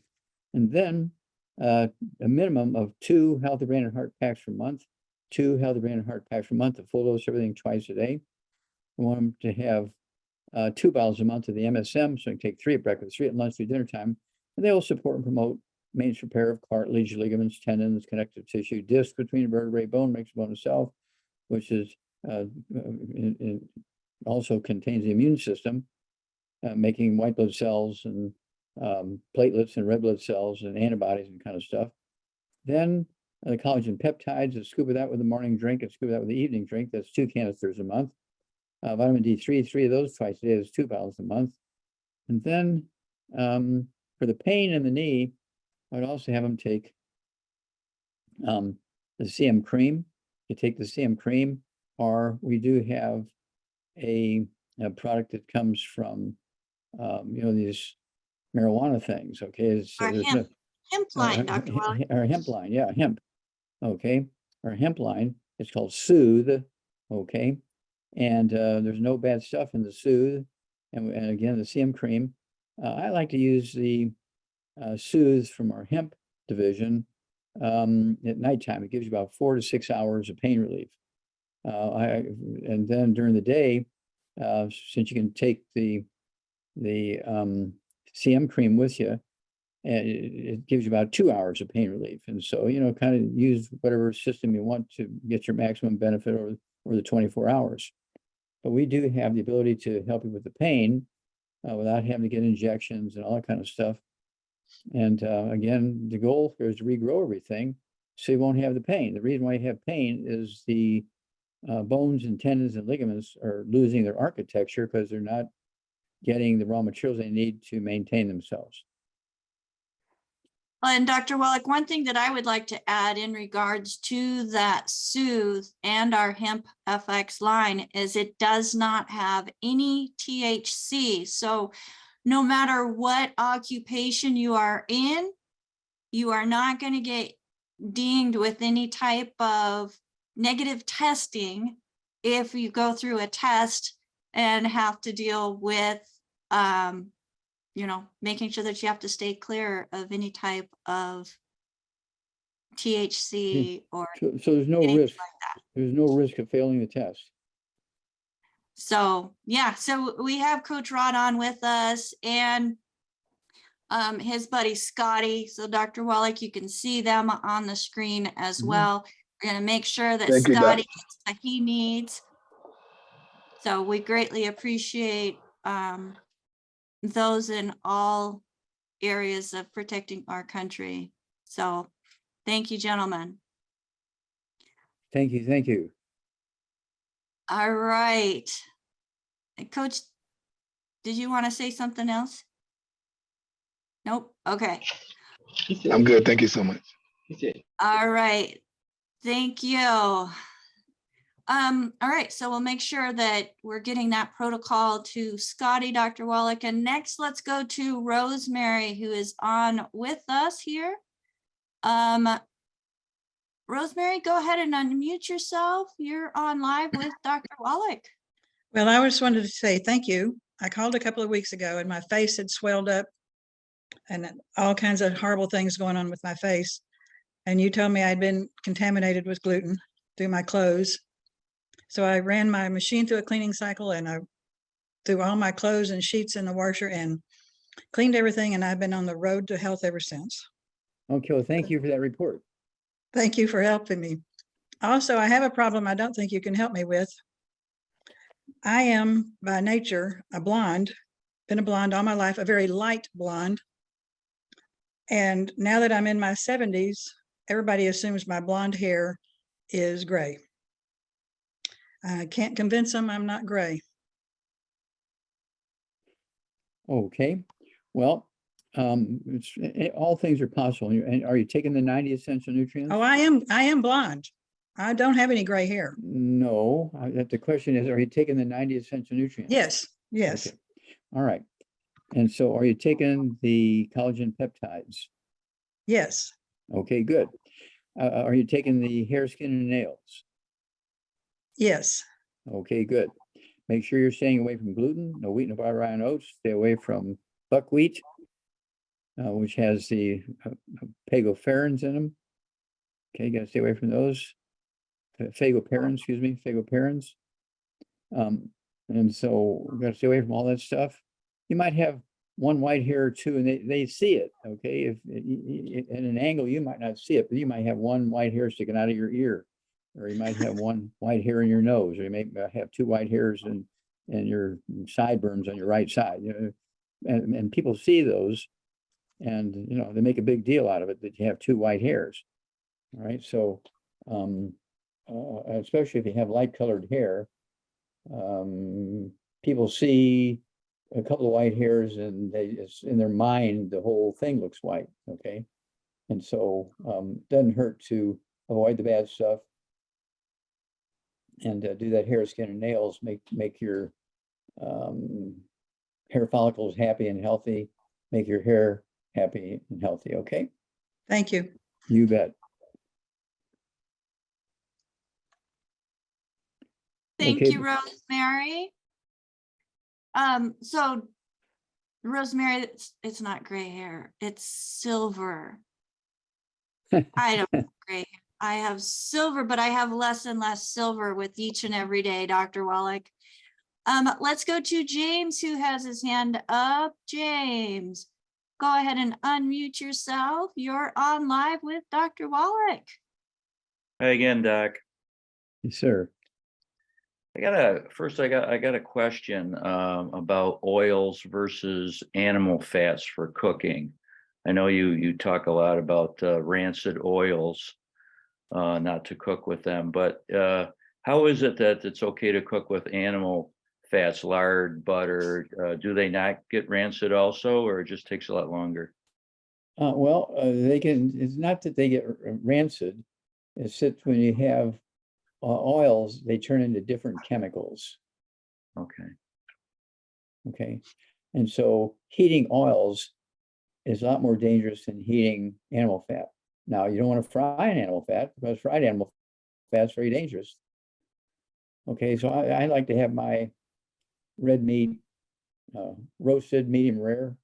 then a minimum of 2 healthy brain and heart packs per month, 2 healthy brain and heart packs per month, a full dose of everything twice a day. We want him to have 2 bottles a month of the MSM, so you can take 3 at breakfast, 3 at lunch, 3 dinner time. And they will support and promote maintenance repair of cartilage, ligaments, tendons, connective tissue, disc between vertebrae, bone makes bone itself, which is also contains the immune system, making white blood cells and platelets and red blood cells and antibodies and kind of stuff. Then the collagen peptides, a scoop of that with the morning drink, a scoop of that with the evening drink. That's 2 canisters a month. Vitamin D3, 3 of those twice a day is 2 bottles a month. And then for the pain in the knee, I'd also have them take the CM cream. You take the CM cream, or we do have a product that comes from, these marijuana things. Okay, Our hemp line, Dr. Wallach. Our hemp line, yeah, hemp. Okay, our hemp line. It's called Soothe. Okay, and there's no bad stuff in the Soothe, and again the CM cream. I like to use the Soothe from our hemp division at nighttime. It gives you about 4 to 6 hours of pain relief. And then during the day, since you can take the CM cream with you, and it gives you about 2 hours of pain relief. And so, kind of use whatever system you want to get your maximum benefit over the 24 hours. But we do have the ability to help you with the pain without having to get injections and all that kind of stuff. And again, the goal here is to regrow everything so you won't have the pain. The reason why you have pain is the bones and tendons and ligaments are losing their architecture because they're not getting the raw materials they need to maintain themselves. And Dr. Wallach, one thing that I would like to add in regards to that Soothe and our Hemp FX line is it does not have any THC. So no matter what occupation you are in, you are not going to get dinged with any type of negative testing if you go through a test and have to deal with making sure that you have to stay clear of any type of THC or So there's no anything risk. like that. There's no risk of failing the test. So yeah, so we have Coach Rod on with us and his buddy Scotty. So Dr. Wallach, you can see them on the screen as well. We're going to make sure that Thank you, Scotty Doc. gets what he needs. So we greatly appreciate those in all areas of protecting our country. So thank you, gentlemen. Thank you. Thank you. All right. Coach, did you want to say something else? Nope. Okay. I'm good. Thank you so much. All right. Thank you. All right. So we'll make sure that we're getting that protocol to Scotty, Dr. Wallach. And next, let's go to Rosemary, who is on with us here. Rosemary, go ahead and unmute yourself. You're on live with Dr. Wallach. Well, I just wanted to say thank you. I called a couple of weeks ago and my face had swelled up and all kinds of horrible things going on with my face. And you told me I'd been contaminated with gluten through my clothes. So I ran my machine through a cleaning cycle and I threw all my clothes and sheets in the washer and cleaned everything. And I've been on the road to health ever since. Okay, well, thank you for that report. Thank you for helping me. Also, I have a problem I don't think you can help me with. I am by nature a blonde, been a blonde all my life, a very light blonde. And now that I'm in my 70s, everybody assumes my blonde hair is gray. I can't convince them I'm not gray. Okay, well, all things are possible. And are you taking the 90 essential nutrients? Oh, I am blonde. I don't have any gray hair. No, the question is, are you taking the 90 essential nutrients? Yes, yes. Okay. All right. And so are you taking the collagen peptides? Yes. Okay, good. Are you taking the hair, skin, and nails? Yes. Okay, good. Make sure you're staying away from gluten, no wheat, no butter, rye, and oats. Stay away from buckwheat, which has the pagoferins in them. Okay, you got to stay away from those. Fagoperins, excuse me, fagoperins. And so we gotta stay away from all that stuff. You might have one white hair or two and they see it, okay? If in an angle, you might not see it, but you might have one white hair sticking out of your ear. Or you might have one white hair in your nose, or you may have two white hairs and your sideburns on your right side, you know. And people see those and, you know, they make a big deal out of it that you have two white hairs. All right, so especially if you have light colored hair, people see a couple of white hairs and it's in their mind, the whole thing looks white, okay? And so doesn't hurt to avoid the bad stuff and do that hair, skin, and nails, make your hair follicles happy and healthy, make your hair happy and healthy, okay? Thank you. You bet. Thank Okay. you, Rosemary. So Rosemary, it's not gray hair, it's silver. I don't have gray hair. I have silver, but I have less and less silver with each and every day, Dr. Wallach. Let's go to James, who has his hand up. James, go ahead and unmute yourself. You're on live with Dr. Wallach. Hi again, Doc. Yes, sir. I got a question about oils versus animal fats for cooking. I know you talk a lot about rancid oils, not to cook with them, but how is it that it's okay to cook with animal fats, lard, butter? Do they not get rancid also, or it just takes a lot longer? Well, they can, it's not that they get rancid, it's that when you have oils, they turn into different chemicals. Okay. Okay. And so heating oils is a lot more dangerous than heating animal fat. Now, you don't want to fry an animal fat because fried animal fat is very dangerous. Okay, so I like to have my red meat roasted medium rare.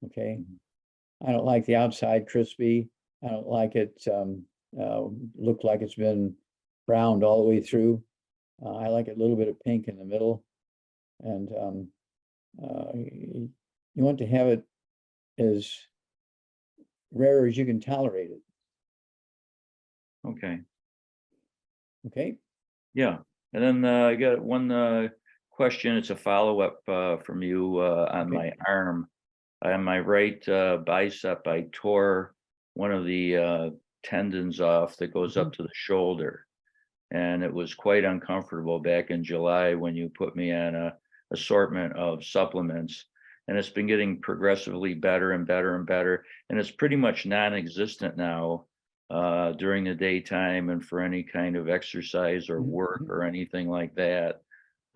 Okay. I don't like the outside crispy. I don't like it look like it's been browned all the way through. I like a little bit of pink in the middle. And you want to have it as rare as you can tolerate it. Okay. Okay. Yeah. And then I got one question. It's a follow-up from you on my arm. On my right bicep, I tore one of the tendons off that goes up to the shoulder. And it was quite uncomfortable back in July when you put me on a assortment of supplements. And it's been getting progressively better and better and better. And it's pretty much non-existent now during the daytime and for any kind of exercise or work or anything like that.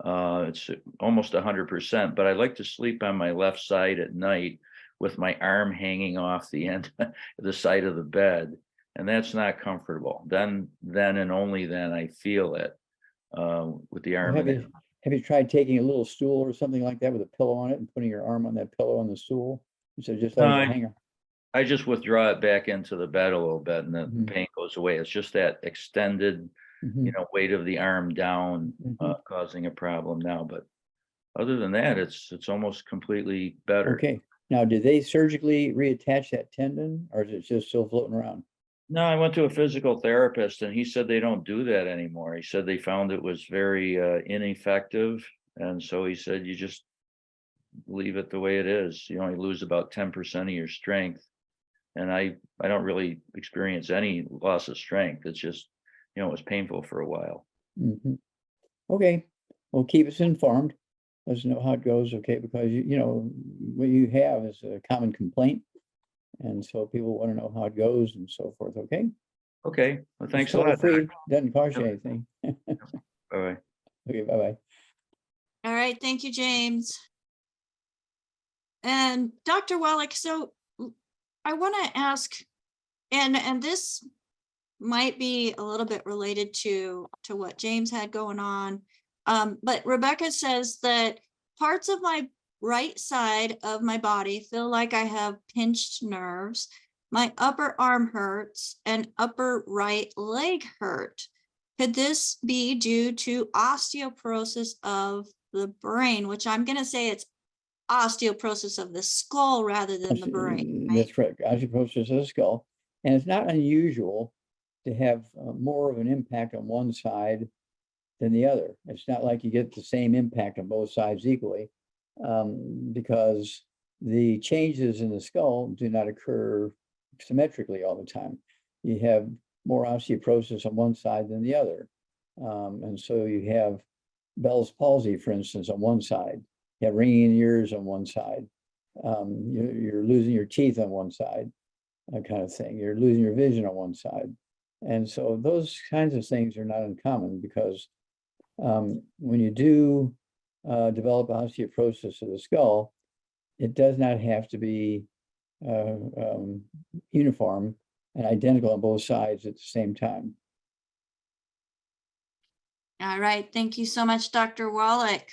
It's almost 100%, but I like to sleep on my left side at night with my arm hanging off the end of the side of the bed. And that's not comfortable. Then and only then I feel it with the arm. Have you tried taking a little stool or something like that with a pillow on it and putting your arm on that pillow on the stool? So just like a hanger. I just withdraw it back into the bed a little bit and the pain goes away. It's just that extended, weight of the arm down causing a problem now. But other than that, it's almost completely better. Okay. Now, did they surgically reattach that tendon or is it just still floating around? No, I went to a physical therapist and he said they don't do that anymore. He said they found it was very ineffective. And so he said, you just leave it the way it is. You only lose about 10% of your strength. And I don't really experience any loss of strength. It's just, it was painful for a while. Okay. Well, keep us informed. Let us know how it goes. Okay. Because, what you have is a common complaint. And so people want to know how it goes and so forth. Okay. Okay. Well, thanks a It's lot. free. Doesn't cost you anything. Bye-bye. Okay. Bye-bye. All right. Thank you, James. And Dr. Wallach, so I want to ask, and this might be a little bit related to what James had going on. But Rebecca says that parts of my right side of my body feel like I have pinched nerves. My upper arm hurts and upper right leg hurt. Could this be due to osteoporosis of the brain, which I'm going to say it's osteoporosis of the skull rather than the brain, right? That's correct. Osteoporosis of the skull. And it's not unusual to have more of an impact on one side than the other. It's not like you get the same impact on both sides equally, because the changes in the skull do not occur symmetrically all the time. You have more osteoporosis on one side than the other. And so you have Bell's palsy, for instance, on one side. You have ringing ears on one side. You're losing your teeth on one side, that kind of thing. You're losing your vision on one side. And so those kinds of things are not uncommon, because when you do develop osteoporosis of the skull, it does not have to be uniform and identical on both sides at the same time. All right. Thank you so much, Dr. Wallach.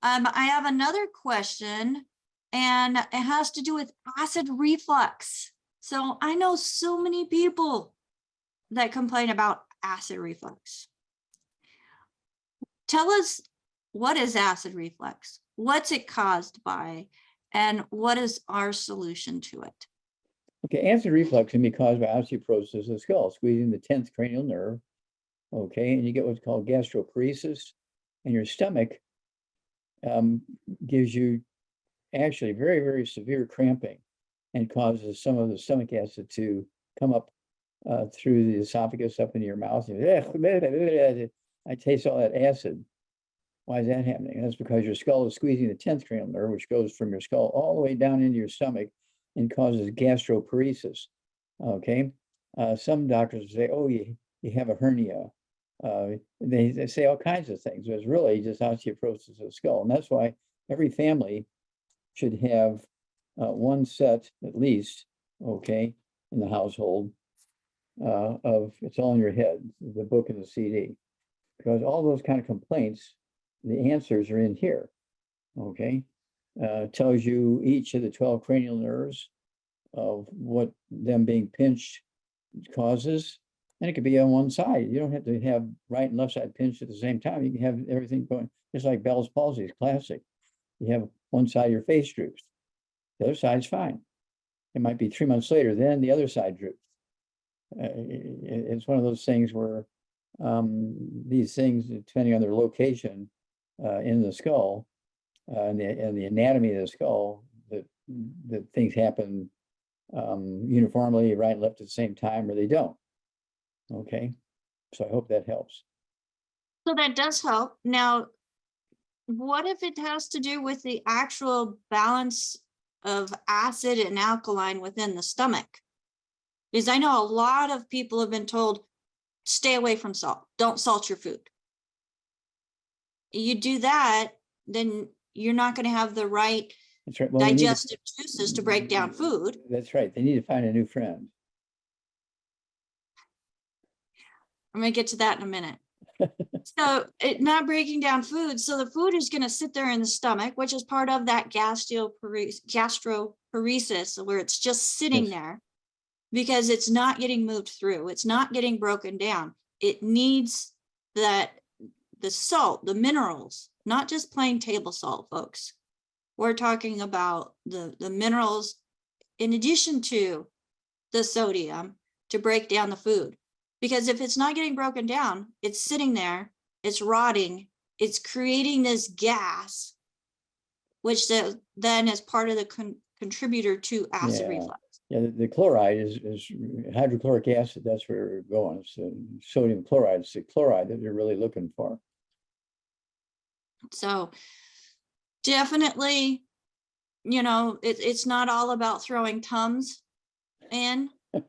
I have another question, and it has to do with acid reflux. So I know so many people that complain about acid reflux. Tell us, what is acid reflux? What's it caused by? And what is our solution to it? Okay, acid reflux can be caused by osteoporosis of the skull, squeezing the 10th cranial nerve. Okay, and you get what's called gastroparesis, and your stomach gives you actually very, very severe cramping and causes some of the stomach acid to come up through the esophagus up into your mouth. I taste all that acid. Why is that happening? And that's because your skull is squeezing the 10th cranial nerve, which goes from your skull all the way down into your stomach and causes gastroparesis. Okay, some doctors say, "Oh, you have a hernia." They say all kinds of things, but it's really just osteoporosis of the skull, and that's why every family should have one set at least, okay, in the household of It's All in Your Head, the book and the CD, because all those kind of complaints, the answers are in here. Okay, tells you each of the 12 cranial nerves of what them being pinched causes. And it could be on one side. You don't have to have right and left side pinched at the same time. You can have everything going, just like Bell's palsy is classic. You have one side of your face droops. The other side's fine. It might be 3 months later, then the other side droops. It's one of those things where these things, depending on their location in the skull and the anatomy of the skull, that things happen uniformly, right and left at the same time, or they don't. Okay, so I hope that helps. So that does help. Now, what if it has to do with the actual balance of acid and alkaline within the stomach? Because I know a lot of people have been told, stay away from salt. Don't salt your food. You do that, then you're not going to have the right That's right. Well, digestive juices to break down food. That's right. They need to find a new friend. I'm going to get to that in a minute. So it not breaking down food. So the food is going to sit there in the stomach, which is part of that gastroparesis, where it's just sitting there because it's not getting moved through. It's not getting broken down. It needs the salt, the minerals, not just plain table salt, folks. We're talking about the minerals in addition to the sodium to break down the food. Because if it's not getting broken down, it's sitting there, it's rotting, it's creating this gas, which then is part of the contributor to acid reflux. Yeah, the chloride is hydrochloric acid. That's where we're going. So sodium chloride, it's the chloride that you're really looking for. So definitely, you know, it's not all about throwing Tums in. No.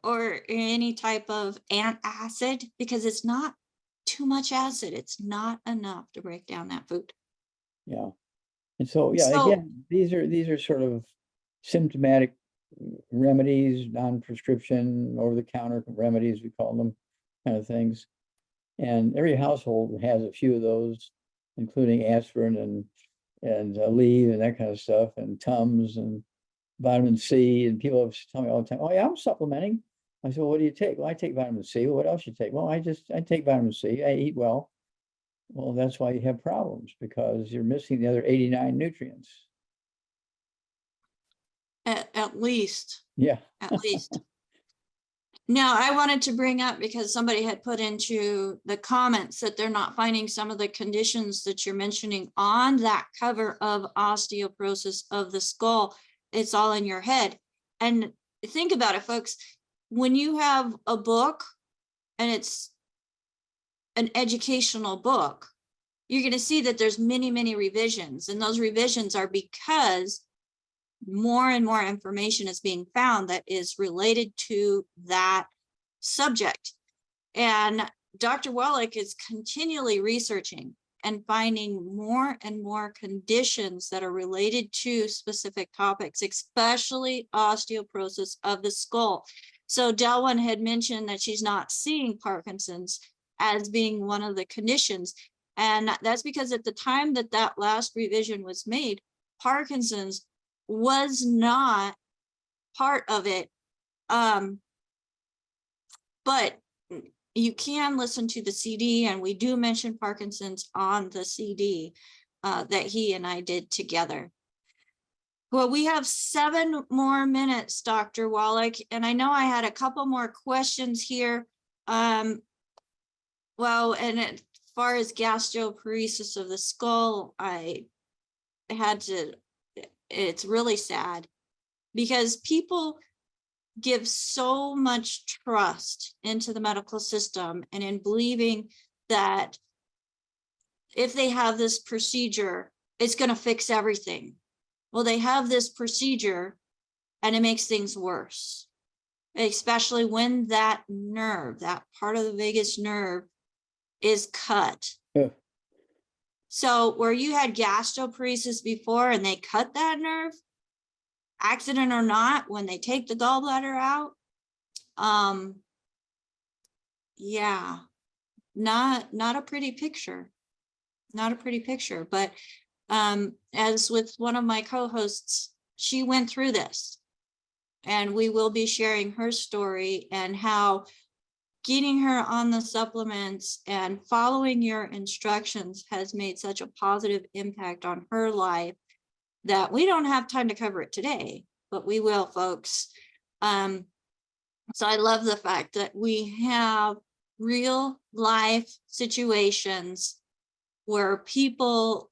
Or any type of acid, because it's not too much acid. It's not enough to break down that food. Yeah. And so, again, these are sort of symptomatic remedies, non-prescription, over-the-counter remedies, we call them, kind of things. And every household has a few of those, including aspirin and Aleve and that kind of stuff, and Tums and vitamin C. And people tell me all the time, "Oh yeah, I'm supplementing. I said, what do you take? Well, I take vitamin C. Well, what else you take? Well, I take vitamin C. I eat well. Well, that's why you have problems, because you're missing the other 89 nutrients. At least, Yeah. at least. Now, I wanted to bring up, because somebody had put into the comments that they're not finding some of the conditions that you're mentioning on that cover of Osteoporosis of the Skull. It's all in your head. And think about it, folks. When you have a book and it's an educational book, you're going to see that there's many, many revisions. And those revisions are because more and more information is being found that is related to that subject. And Dr. Wallach is continually researching and finding more and more conditions that are related to specific topics, especially osteoporosis of the skull. So Delwyn had mentioned that she's not seeing Parkinson's as being one of the conditions. And that's because at the time that that last revision was made, Parkinson's was not part of it. But you can listen to the CD, and we do mention Parkinson's on the CD that he and I did together. Well, we have 7 more minutes, Dr. Wallach, and I know I had a couple more questions here. Well, and as far as gastroparesis of the skull, I had to, it's really sad because people give so much trust into the medical system and in believing that if they have this procedure, it's going to fix everything. Well, they have this procedure and it makes things worse, especially when that nerve, that part of the vagus nerve, is cut. Yeah. So where you had gastroparesis before and they cut that nerve, accident or not, when they take the gallbladder out, yeah, not a pretty picture, not a pretty picture. But as with one of my co-hosts, she went through this, and we will be sharing her story and how getting her on the supplements and following your instructions has made such a positive impact on her life that we don't have time to cover it today, but we will, folks. So I love the fact that we have real life situations where people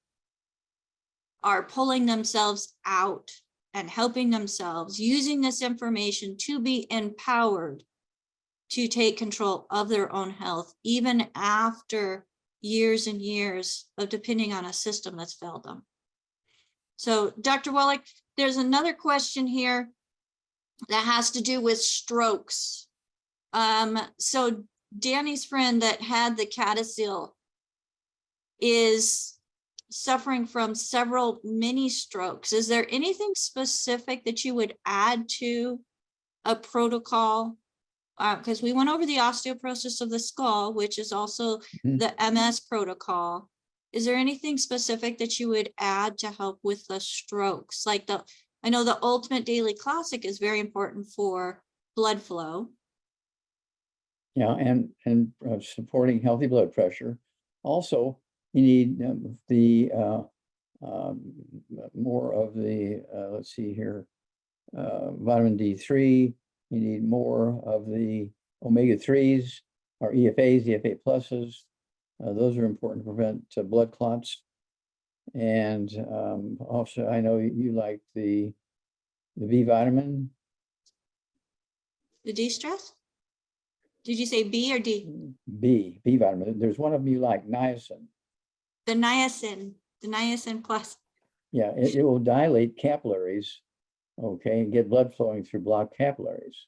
are pulling themselves out and helping themselves, using this information to be empowered to take control of their own health, even after years and years of depending on a system that's failed them. So, Dr. Wallach, there's another question here that has to do with strokes. So Danny's friend that had the CADASIL is suffering from several mini strokes. Is there anything specific that you would add to a protocol? Because we went over the osteoporosis of the skull, which is also the MS protocol. Is there anything specific that you would add to help with the strokes? Like I know the Ultimate Daily Classic is very important for blood flow. Yeah, and supporting healthy blood pressure. Also, you need more of the let's see here, vitamin D3. You need more of the omega-3s or EFAs, EFA pluses. Those are important to prevent blood clots. And also, I know you like the B vitamin. The D-stress? Did you say B or D? B vitamin. There's one of them you like, niacin. The niacin plus. Yeah, it will dilate capillaries, okay, and get blood flowing through blocked capillaries.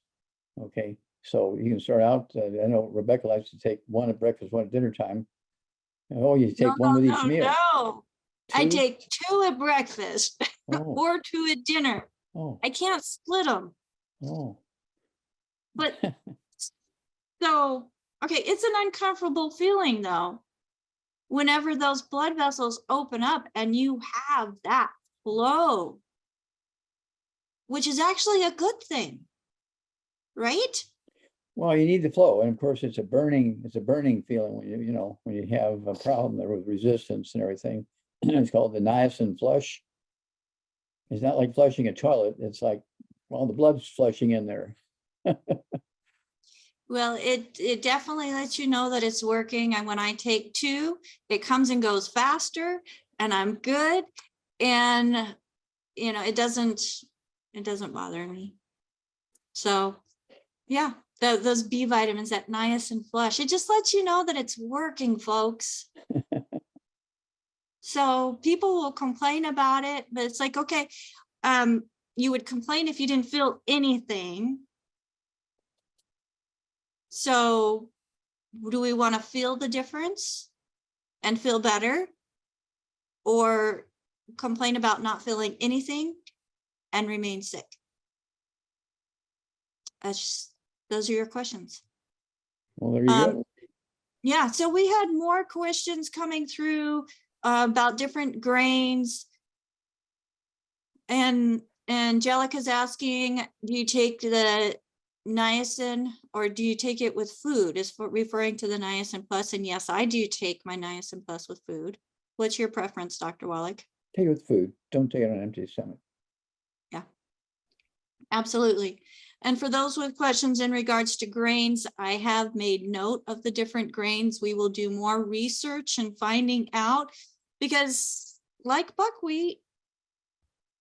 Okay, so you can start out. I know Rebecca likes to take one at breakfast, one at dinner time. Oh, you take one with each meal. No, I take 2 at breakfast or 2 at dinner. Oh. I can't split them. Oh. But so, okay, it's an uncomfortable feeling though, whenever those blood vessels open up and you have that flow, which is actually a good thing, right? Well, you need the flow, and of course, it's a burning feeling when when you have a problem there with resistance and everything. It's called the niacin flush. It's not like flushing a toilet. It's like, well, the blood's flushing in there. Well, it definitely lets you know that it's working. And when I take 2, it comes and goes faster and I'm good. And, it doesn't bother me. So yeah, those B vitamins, that niacin flush, it just lets you know that it's working, folks. So people will complain about it, but it's like, okay, you would complain if you didn't feel anything. So do we want to feel the difference and feel better, or complain about not feeling anything and remain sick? Those are your questions. Well, there you go. Yeah, so we had more questions coming through about different grains. And Angelica's asking, do you take the niacin or do you take it with food? Is referring to the niacin plus. And yes, I do take my niacin plus with food. What's your preference, Dr. Wallach? Take it with food. Don't take it on an empty stomach. Yeah, absolutely. And for those with questions in regards to grains, I have made note of the different grains. We will do more research and finding out, because like buckwheat,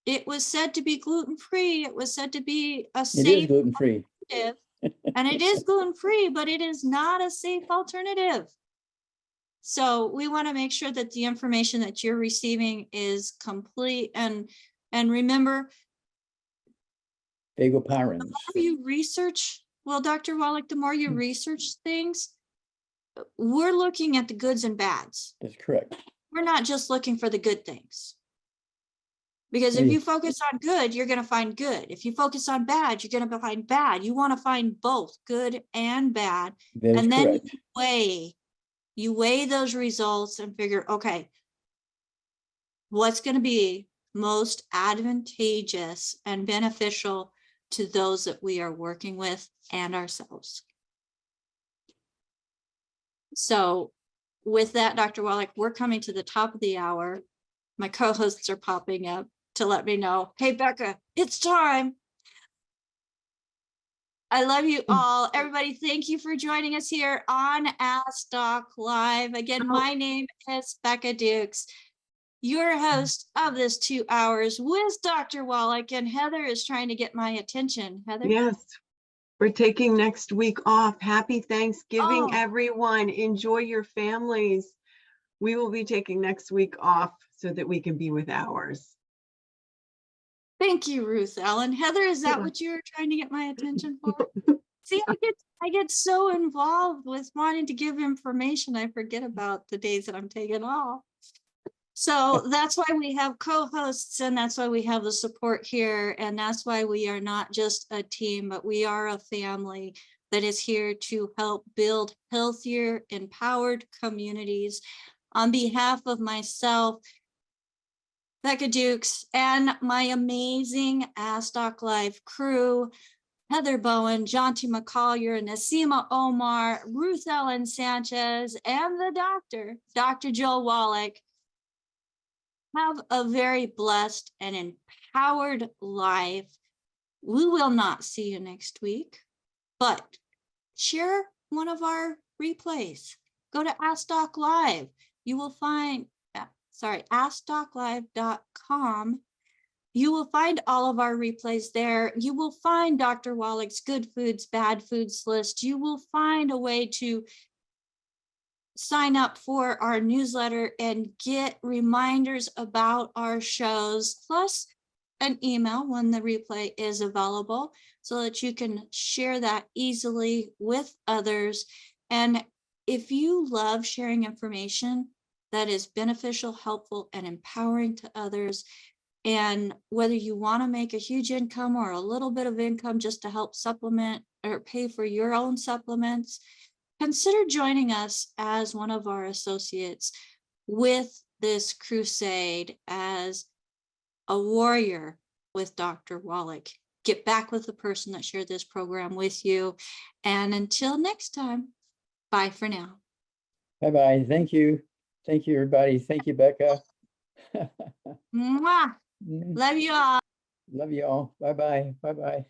it was said to be gluten-free. It was said to be a It is safe gluten-free. alternative. And it is gluten-free, but it is not a safe alternative. So we want to make sure that the information that you're receiving is complete. And remember, Phagopyrins. the more you research, well, Dr. Wallach, the more you research things, we're looking at the goods and bads. That's correct. We're not just looking for the good things. Because if you focus on good, you're going to find good. If you focus on bad, you're going to find bad. You want to find both good and bad. That is And then correct. you weigh those results and figure, okay, what's going to be most advantageous and beneficial to those that we are working with and ourselves. So with that, Dr. Wallach, we're coming to the top of the hour. My co-hosts are popping up to let me know, hey, Becca, it's time. I love you all. Everybody, thank you for joining us here on Ask Doc Live. Again, my name is Becca Dukes, your host of this 2 hours with Dr. Wallach, and Heather is trying to get my attention. Heather? Yes, we're taking next week off. Happy Thanksgiving, Oh. everyone. Enjoy your families. We will be taking next week off so that we can be with ours. Thank you, Ruth Ellen. Heather, is that Yeah. what you're trying to get my attention for? See, I get so involved with wanting to give information, I forget about the days that I'm taking off. So that's why we have co-hosts, and that's why we have the support here. And that's why we are not just a team, but we are a family that is here to help build healthier, empowered communities. On behalf of myself, Becca Dukes, and my amazing Ask Doc Live crew, Heather Bowen, Jonty McCollier, Nasima Omar, Ruth Ellen Sanchez, and the doctor, Dr. Joe Wallach. Have a very blessed and empowered life. We will not see you next week, but share one of our replays. Go to Ask Doc Live. You will find, AskDocLive.com. You will find all of our replays there. You will find Dr. Wallach's good foods, bad foods list. You will find a way to sign up for our newsletter and get reminders about our shows, plus an email when the replay is available, so that you can share that easily with others. And if you love sharing information that is beneficial, helpful, and empowering to others, and whether you want to make a huge income or a little bit of income just to help supplement or pay for your own supplements, consider joining us as one of our associates with this crusade as a warrior with Dr. Wallach get back with the person that shared this program with you. And until next time, bye for now. Bye-bye. Thank you. Thank you, everybody. Thank you, Becca. Mwah. Love you all. Love you all. Bye-bye. Bye-bye.